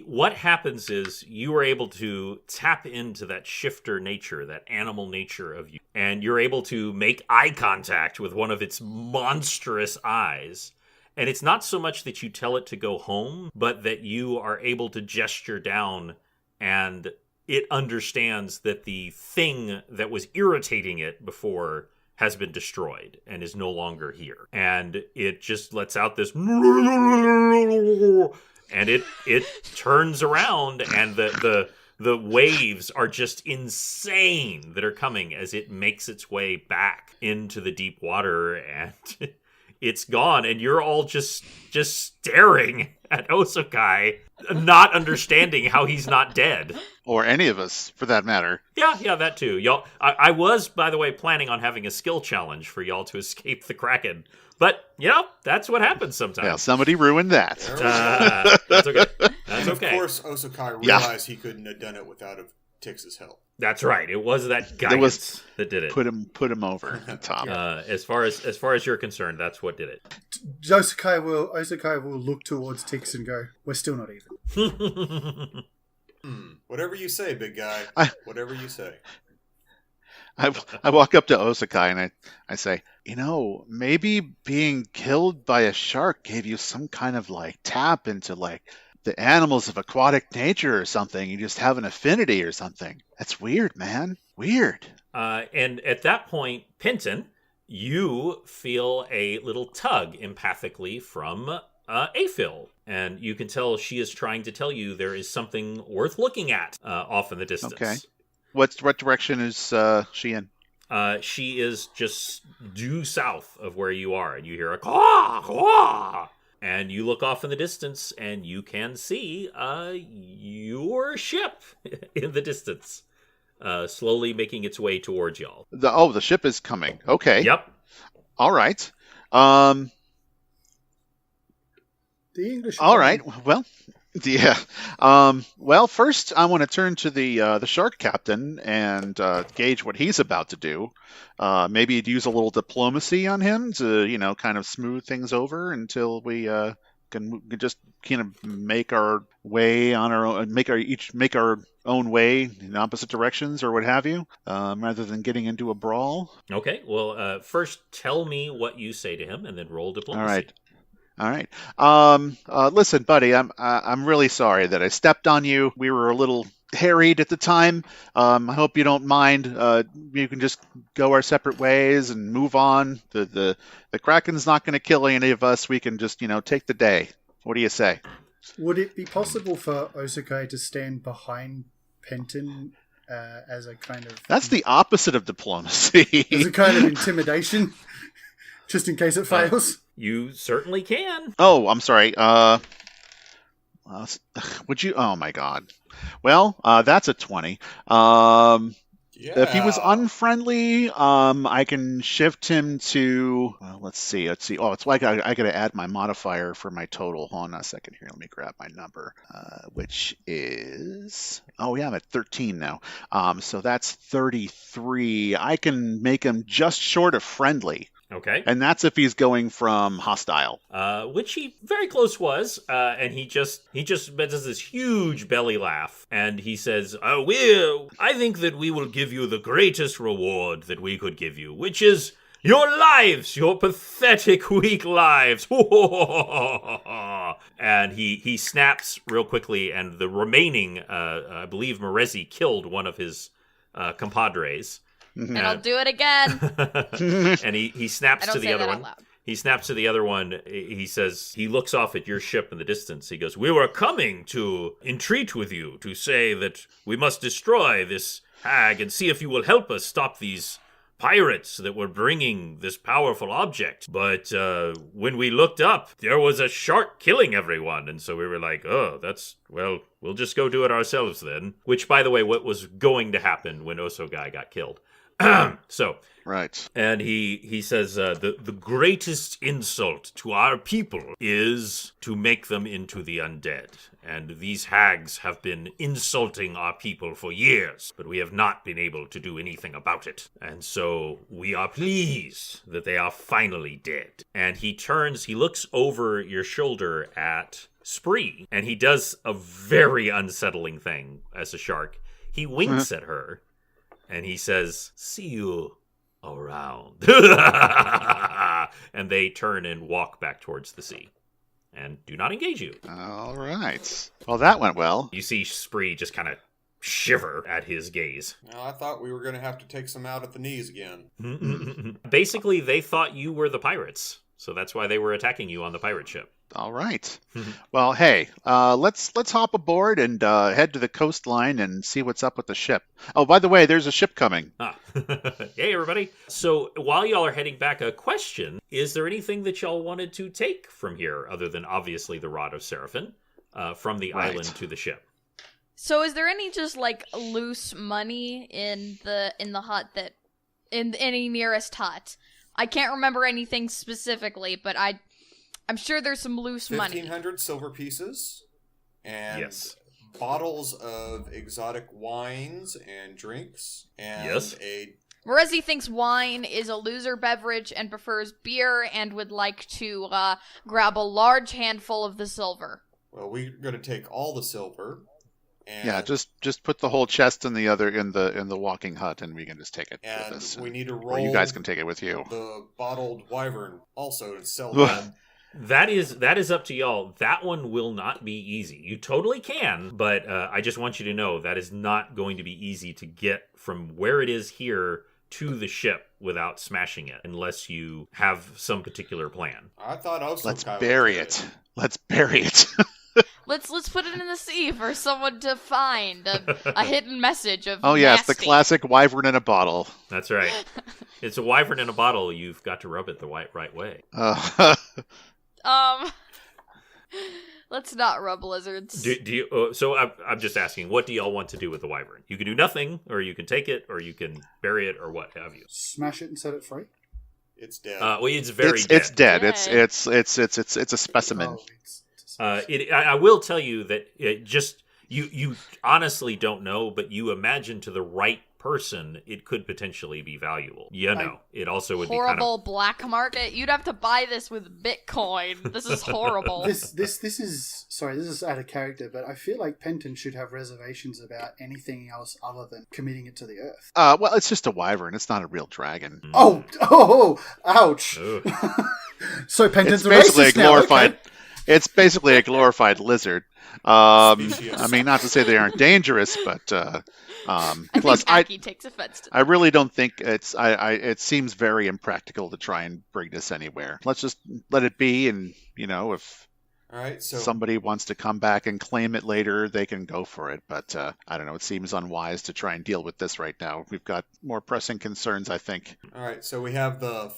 [SPEAKER 1] What happens is you are able to tap into that shifter nature, that animal nature of you, and you're able to make eye contact with one of its monstrous eyes. And it's not so much that you tell it to go home, but that you are able to gesture down and it understands that the thing that was irritating it before has been destroyed and is no longer here. And it just lets out this and it turns around and the waves are just insane that are coming as it makes its way back into the deep water, and it's gone, and you're all just staring at Osakai, not understanding how he's not dead.
[SPEAKER 5] Or any of us, for that matter.
[SPEAKER 1] Yeah, that too. Y'all, I was, by the way, planning on having a skill challenge for y'all to escape the Kraken. But, that's what happens sometimes.
[SPEAKER 5] Yeah, somebody ruined that.
[SPEAKER 4] There we go.
[SPEAKER 1] That's okay. That's
[SPEAKER 4] And of
[SPEAKER 1] okay.
[SPEAKER 4] course, Osakai realized he couldn't have done it without Tix's help.
[SPEAKER 1] That's right. It was that guidance that did it.
[SPEAKER 5] Put him over the top.
[SPEAKER 1] As far as you're concerned, that's what did it.
[SPEAKER 2] Osakai will look towards Tix and go, "We're still not even."
[SPEAKER 4] Whatever you say, big guy. Whatever you say.
[SPEAKER 5] I walk up to Osakai and I say, maybe being killed by a shark gave you some kind of tap into the animals of aquatic nature or something. You just have an affinity or something. That's weird, man. Weird.
[SPEAKER 1] And at that point, Penton, you feel a little tug empathically from Aphil. And you can tell she is trying to tell you there is something worth looking at off in the distance.
[SPEAKER 5] Okay. What direction is she in?
[SPEAKER 1] She is just due south of where you are, and you hear a caw, caw. And you look off in the distance, and you can see your ship in the distance, slowly making its way towards y'all.
[SPEAKER 5] The ship is coming. Okay.
[SPEAKER 1] Yep.
[SPEAKER 5] All right.
[SPEAKER 2] The English.
[SPEAKER 5] All right. Well, yeah. Well, first I want to turn to the shark captain and gauge what he's about to do. Maybe you'd use a little diplomacy on him to, kind of smooth things over until we can just kind of make our way on our own, make our own way in opposite directions or what have you, rather than getting into a brawl.
[SPEAKER 1] Okay. Well, first tell me what you say to him, and then roll diplomacy.
[SPEAKER 5] All right. Listen, buddy, I'm really sorry that I stepped on you. We were a little harried at the time. I hope you don't mind. You can just go our separate ways and move on. The Kraken's not going to kill any of us. We can just, take the day. What do you say?
[SPEAKER 2] Would it be possible for Osakai to stand behind Penton as a kind of...
[SPEAKER 5] That's the opposite of diplomacy.
[SPEAKER 2] As a kind of intimidation, just in case it fails?
[SPEAKER 1] You certainly can.
[SPEAKER 5] Oh, I'm sorry. Would you? Oh my God. Well, that's a 20. If he was unfriendly, I can shift him to. Let's see. Oh, it's like I got to add my modifier for my total. Hold on a second here. Let me grab my number, which is. Oh yeah, I'm at 13 now. So that's 33. I can make him just short of friendly.
[SPEAKER 1] Okay.
[SPEAKER 5] And that's if he's going from hostile.
[SPEAKER 1] Which he very close was, and he just does this huge belly laugh, and he says, I think that we will give you the greatest reward that we could give you, which is your lives, your pathetic, weak lives. And he snaps real quickly, and the remaining, I believe Morezi killed one of his compadres.
[SPEAKER 3] And I'll do it again.
[SPEAKER 1] And he snaps to the other one. He snaps to the other one. He says, he looks off at your ship in the distance. He goes, we were coming to entreat with you to say that we must destroy this hag and see if you will help us stop these pirates that were bringing this powerful object. But when we looked up, there was a shark killing everyone. And so we were like, we'll just go do it ourselves then. Which, by the way, what was going to happen when Osogai got killed. So,
[SPEAKER 5] right.
[SPEAKER 1] And he says, the greatest insult to our people is to make them into the undead. And these hags have been insulting our people for years, but we have not been able to do anything about it. And so we are pleased that they are finally dead. And he looks over your shoulder at Spree, and he does a very unsettling thing as a shark. He winks at her. And he says, see you around. And they turn and walk back towards the sea. And do not engage you.
[SPEAKER 5] All right. Well, that went well.
[SPEAKER 1] You see Spree just kind of shiver at his gaze.
[SPEAKER 4] Well, I thought we were going to have to take some out at the knees again.
[SPEAKER 1] Basically, they thought you were the pirates. So that's why they were attacking you on the pirate ship.
[SPEAKER 5] All right. Well, hey, let's hop aboard and head to the coastline and see what's up with the ship. Oh, by the way, there's a ship coming.
[SPEAKER 1] Hey, everybody. So while y'all are heading back, a question. Is there anything that y'all wanted to take from here, other than obviously the Rod of Seraphim, from the island to the ship?
[SPEAKER 3] So is there any just loose money in the hut in any nearest hut? I can't remember anything specifically, but I'm sure there's some loose money.
[SPEAKER 4] 1,500 silver pieces, and bottles of exotic wines and drinks, and
[SPEAKER 3] Morezi thinks wine is a loser beverage and prefers beer and would like to grab a large handful of the silver.
[SPEAKER 4] Well, we're going to take all the silver.
[SPEAKER 5] And just put the whole chest in the walking hut, and we can just take it with us.
[SPEAKER 4] We need to roll.
[SPEAKER 5] Or you guys can take it with you.
[SPEAKER 4] The bottled wyvern also to sell that.
[SPEAKER 1] That is up to y'all. That one will not be easy. You totally can, but I just want you to know that is not going to be easy to get from where it is here to the ship without smashing it, unless you have some particular plan.
[SPEAKER 4] I thought also
[SPEAKER 5] Let's bury it. Let's bury it.
[SPEAKER 3] Let's put it in the sea for someone to find a hidden message of.
[SPEAKER 5] Oh yeah,
[SPEAKER 3] nasty.
[SPEAKER 5] it's the classic wyvern in a bottle.
[SPEAKER 1] That's right. It's a wyvern in a bottle. You've got to rub it the right way.
[SPEAKER 3] Let's not rub lizards.
[SPEAKER 1] Do you? So I'm just asking, what do y'all want to do with the wyvern? You can do nothing, or you can take it, or you can bury it, or what have you.
[SPEAKER 2] Smash it and set it free.
[SPEAKER 4] It's dead.
[SPEAKER 1] Well, it's very dead.
[SPEAKER 5] It's dead.
[SPEAKER 3] Yay.
[SPEAKER 5] It's a specimen.
[SPEAKER 1] I will tell you that you honestly don't know, but you imagine to the right person it could potentially be valuable. It also would
[SPEAKER 3] horrible
[SPEAKER 1] be
[SPEAKER 3] black market. You'd have to buy this with Bitcoin. This is horrible.
[SPEAKER 2] This is out of character, but I feel like Penton should have reservations about anything else other than committing it to the earth.
[SPEAKER 5] Well, it's just a wyvern. It's not a real dragon.
[SPEAKER 2] Oh, ouch. So Penton's
[SPEAKER 5] It's basically a glorified.
[SPEAKER 2] Now. Okay.
[SPEAKER 5] It's basically a glorified lizard. I mean, not to say they aren't dangerous, but plus,
[SPEAKER 3] Aki takes offense to that.
[SPEAKER 5] I really don't think it's. It seems very impractical to try and bring this anywhere. Let's just let it be, and if
[SPEAKER 4] All right, so
[SPEAKER 5] somebody wants to come back and claim it later, they can go for it. But I don't know. It seems unwise to try and deal with this right now. We've got more pressing concerns, I think.
[SPEAKER 4] all right, so we have the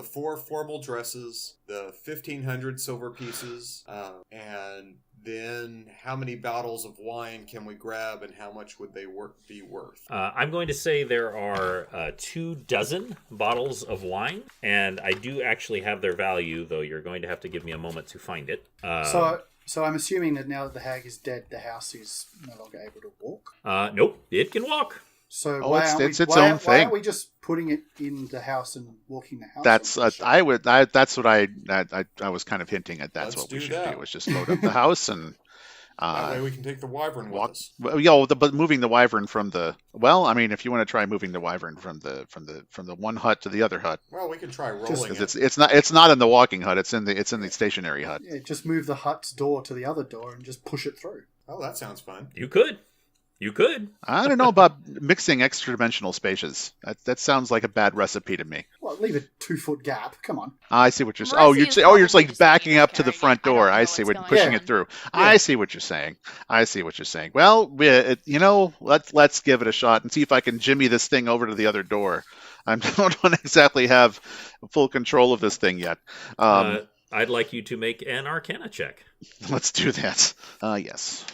[SPEAKER 4] 4 formal dresses, the 1,500 silver pieces, and then how many bottles of wine can we grab, and how much would they be worth?
[SPEAKER 1] I'm going to say there are 24 bottles of wine, and I do actually have their value, though you're going to have to give me a moment to find it.
[SPEAKER 2] So I'm assuming that now that the hag is dead, the house is no longer able to walk.
[SPEAKER 1] Nope, it can walk.
[SPEAKER 2] So
[SPEAKER 5] it's its
[SPEAKER 2] why
[SPEAKER 5] own thing.
[SPEAKER 2] aren't we just putting it in the house and walking the house?
[SPEAKER 5] That's that's what I was kind of hinting at. That's
[SPEAKER 4] Let's
[SPEAKER 5] what we
[SPEAKER 4] do
[SPEAKER 5] should
[SPEAKER 4] that.
[SPEAKER 5] do. Is just load up the house and
[SPEAKER 4] That way we can take the wyvern with us.
[SPEAKER 5] but moving the wyvern from the if you want to try moving the wyvern from the one hut to the other hut,
[SPEAKER 4] Well, we can try rolling it.
[SPEAKER 5] it's not in the walking hut. It's in the stationary hut.
[SPEAKER 2] Yeah, just move the hut's door to the other door and just push it through.
[SPEAKER 4] Oh, that sounds fun.
[SPEAKER 1] You could.
[SPEAKER 5] I don't know about mixing extra dimensional spaces. That sounds like a bad recipe to me.
[SPEAKER 2] Well, leave a 2-foot gap. Come on.
[SPEAKER 5] I see what you're saying.
[SPEAKER 3] Mercy is
[SPEAKER 5] You're
[SPEAKER 3] probably
[SPEAKER 5] like
[SPEAKER 3] just
[SPEAKER 5] backing
[SPEAKER 3] thinking
[SPEAKER 5] up
[SPEAKER 3] of
[SPEAKER 5] to the
[SPEAKER 3] carrying
[SPEAKER 5] front
[SPEAKER 3] it. I don't
[SPEAKER 5] door.
[SPEAKER 3] know
[SPEAKER 5] I
[SPEAKER 3] what's
[SPEAKER 5] see
[SPEAKER 3] going
[SPEAKER 5] pushing
[SPEAKER 2] on.
[SPEAKER 5] it through.
[SPEAKER 2] Yeah.
[SPEAKER 5] I see what you're saying. Well, let's give it a shot and see if I can jimmy this thing over to the other door. I don't exactly have full control of this thing yet.
[SPEAKER 1] I'd like you to make an Arcana check.
[SPEAKER 5] Let's do that. Yes.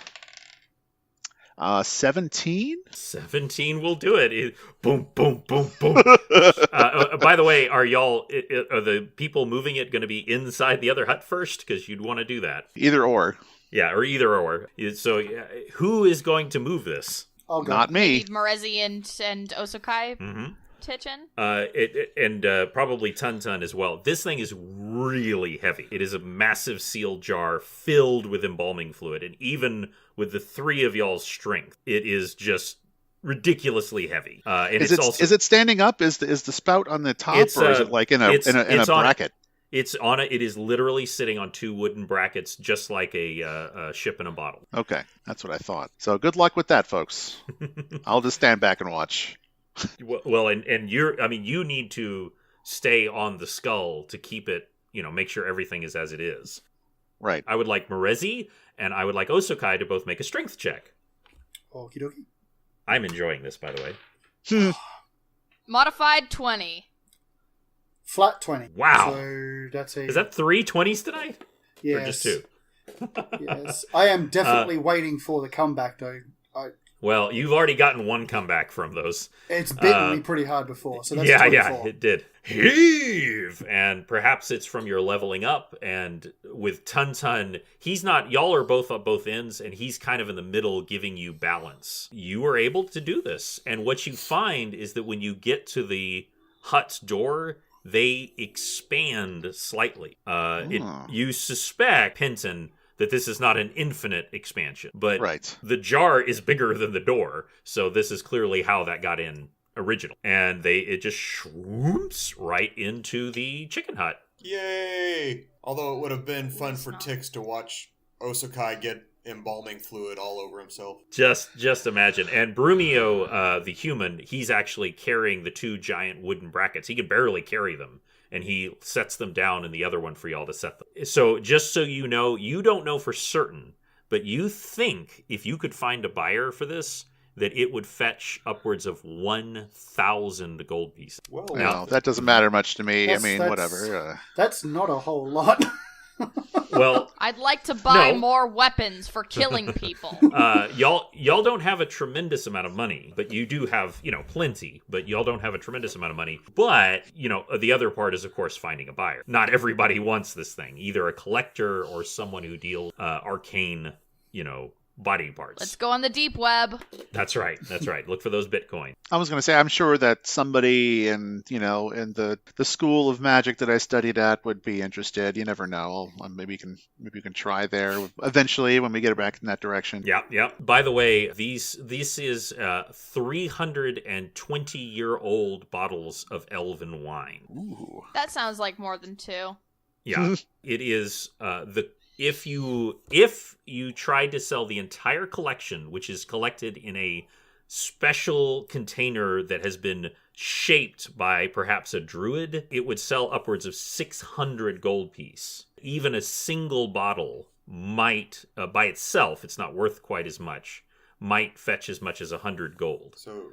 [SPEAKER 5] 17?
[SPEAKER 1] 17 will do it. Boom, boom, boom, boom. By the way, are the people moving it going to be inside the other hut first? Because you'd want to do that.
[SPEAKER 5] Either or.
[SPEAKER 1] Yeah, or either or. So, who is going to move this?
[SPEAKER 2] I'll go.
[SPEAKER 5] Not me.
[SPEAKER 3] Need Morezi and Osokai
[SPEAKER 1] Mm-hmm.
[SPEAKER 3] pitch in?
[SPEAKER 1] And probably Tun as well. This thing is really heavy. It is a massive sealed jar filled with embalming fluid, and even with the 3 of y'all's strength, it is just ridiculously heavy. And
[SPEAKER 5] is it standing up? Is the spout on the top, or is it like in a bracket?
[SPEAKER 1] It's on it. It is literally sitting on 2 wooden brackets, just like a ship in a bottle.
[SPEAKER 5] Okay, that's what I thought. So good luck with that, folks. I'll just stand back and watch.
[SPEAKER 1] Well, and you need to stay on the skull to keep it, make sure everything is as it is.
[SPEAKER 5] Right.
[SPEAKER 1] I would like Morezi and I would like Osokai to both make a strength check.
[SPEAKER 2] Okie dokie.
[SPEAKER 1] I'm enjoying this, by the way.
[SPEAKER 3] Modified 20.
[SPEAKER 2] Flat 20.
[SPEAKER 1] Wow.
[SPEAKER 2] So that's
[SPEAKER 1] Is that 3 20s tonight?
[SPEAKER 2] yes.
[SPEAKER 1] Or just 2?
[SPEAKER 2] Yes. I am definitely waiting for the comeback, though.
[SPEAKER 1] Well, you've already gotten 1 comeback from those.
[SPEAKER 2] It's bitten me pretty hard before, so that's
[SPEAKER 1] yeah,
[SPEAKER 2] 24.
[SPEAKER 1] it did. Heave! And perhaps it's from your leveling up, and with Tun, he's not, y'all are both at both ends, and he's kind of in the middle giving you balance. You are able to do this, and what you find is that when you get to the hut's door, they expand slightly. You suspect, Penton, that this is not an infinite expansion, but
[SPEAKER 5] right.
[SPEAKER 1] The jar is bigger than the door, so this is clearly how that got in original. And it just swoops right into the chicken hut.
[SPEAKER 4] Yay! Although it would have been fun
[SPEAKER 3] It's
[SPEAKER 4] for
[SPEAKER 3] not.
[SPEAKER 4] Tix to watch Osakai get embalming fluid all over himself.
[SPEAKER 1] Just imagine. And Brumio, the human, he's actually carrying the 2 giant wooden brackets. He can barely carry them. And he sets them down in the other one for y'all to set them. So just so you know, you don't know for certain, but you think if you could find a buyer for this, that it would fetch upwards of 1,000 gold pieces.
[SPEAKER 4] Well,
[SPEAKER 5] No, that doesn't matter much to me. I mean,
[SPEAKER 2] That's-
[SPEAKER 5] whatever.
[SPEAKER 2] That's not a whole lot.
[SPEAKER 1] Well,
[SPEAKER 3] I'd like to buy
[SPEAKER 1] No.
[SPEAKER 3] more weapons for killing people.
[SPEAKER 1] y'all don't have a tremendous amount of money, but you do have, plenty, but y'all don't have a tremendous amount of money. But, the other part is, of course, finding a buyer. Not everybody wants this thing, either a collector or someone who deals arcane, body parts.
[SPEAKER 3] Let's go on the deep web.
[SPEAKER 1] That's right. Look for those Bitcoin.
[SPEAKER 5] I was going to say, I'm sure that somebody in the school of magic that I studied at would be interested. You never know. Maybe you can try there eventually when we get back in that direction.
[SPEAKER 1] Yeah. By the way, this is 320-year-old bottles of elven wine.
[SPEAKER 5] Ooh.
[SPEAKER 3] That sounds like more than 2.
[SPEAKER 1] Yeah, it is If you tried to sell the entire collection, which is collected in a special container that has been shaped by perhaps a druid, it would sell upwards of 600 gold piece. Even a single bottle might, by itself, it's not worth quite as much, might fetch as much as 100 gold.
[SPEAKER 4] So,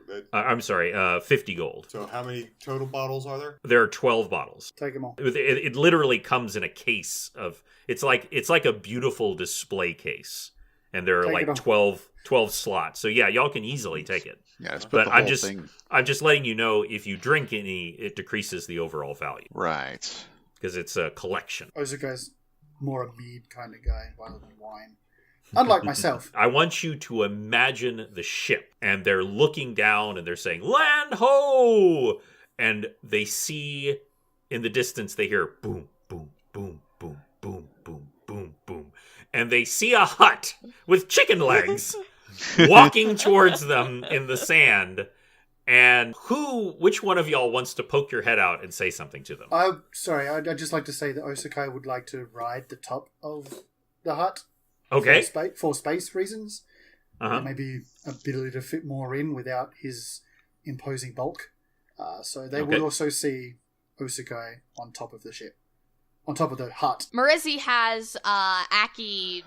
[SPEAKER 1] 50 gold.
[SPEAKER 4] so how many total bottles are there?
[SPEAKER 1] There are 12 bottles.
[SPEAKER 2] Take them all.
[SPEAKER 1] It literally comes in a case of it's like a beautiful display case, and there are
[SPEAKER 2] Take
[SPEAKER 1] like
[SPEAKER 2] it all.
[SPEAKER 1] 12 slots. So yeah, y'all can easily take it.
[SPEAKER 5] Yeah, let's put
[SPEAKER 1] But
[SPEAKER 5] the
[SPEAKER 1] I'm
[SPEAKER 5] whole
[SPEAKER 1] just
[SPEAKER 5] thing.
[SPEAKER 1] letting you know, if you drink any, it decreases the overall value
[SPEAKER 5] Right.
[SPEAKER 1] because it's a collection.
[SPEAKER 2] Ozukai's more a mead kind of guy rather than wine. Unlike myself.
[SPEAKER 1] I want you to imagine the ship, and they're looking down and they're saying, "Land ho!" And they see in the distance, they hear boom, boom, boom, boom, boom, boom, boom, boom. And they see a hut with chicken legs walking towards them in the sand. And which one of y'all wants to poke your head out and say something to them?
[SPEAKER 2] I'd just like to say that Osakai would like to ride the top of the hut.
[SPEAKER 1] Okay.
[SPEAKER 2] For space reasons.
[SPEAKER 1] Uh-huh.
[SPEAKER 2] Maybe ability to fit more in without his imposing bulk. So they
[SPEAKER 1] Okay.
[SPEAKER 2] would also see Osakai on top of the ship. On top of the hut.
[SPEAKER 3] Marizi has Aki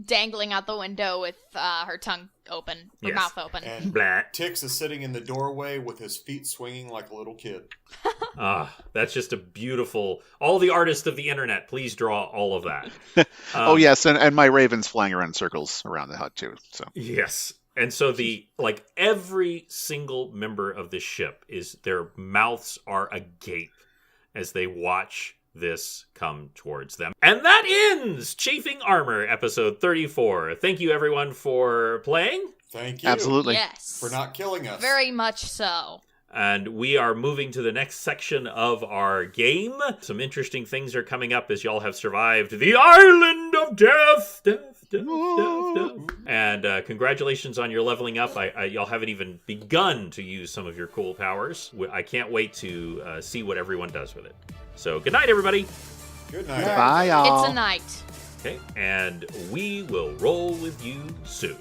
[SPEAKER 3] dangling out the window with her tongue open, her
[SPEAKER 1] Yes.
[SPEAKER 3] mouth open.
[SPEAKER 4] And
[SPEAKER 1] Blah.
[SPEAKER 4] Tix is sitting in the doorway with his feet swinging like a little kid.
[SPEAKER 1] That's just a beautiful. All the artists of the internet, please draw all of that.
[SPEAKER 5] Oh yes, and my raven's flying around in circles around the hut too. So
[SPEAKER 1] Yes. And so every single member of this ship their mouths are agape as they watch this come towards them. And that ends Chafing Armor, episode 34. Thank you everyone for playing.
[SPEAKER 4] Thank you.
[SPEAKER 5] absolutely.
[SPEAKER 3] Yes.
[SPEAKER 4] For not killing us.
[SPEAKER 3] Very much so.
[SPEAKER 1] And we are moving to the next section of our game. Some interesting things are coming up as y'all have survived the Island of Death. And congratulations on your leveling up. Y'all haven't even begun to use some of your cool powers. I can't wait to see what everyone does with it. So good night, everybody.
[SPEAKER 4] Good night.
[SPEAKER 2] Yeah.
[SPEAKER 5] Bye, y'all.
[SPEAKER 3] It's a night.
[SPEAKER 1] Okay, and we will roll with you soon.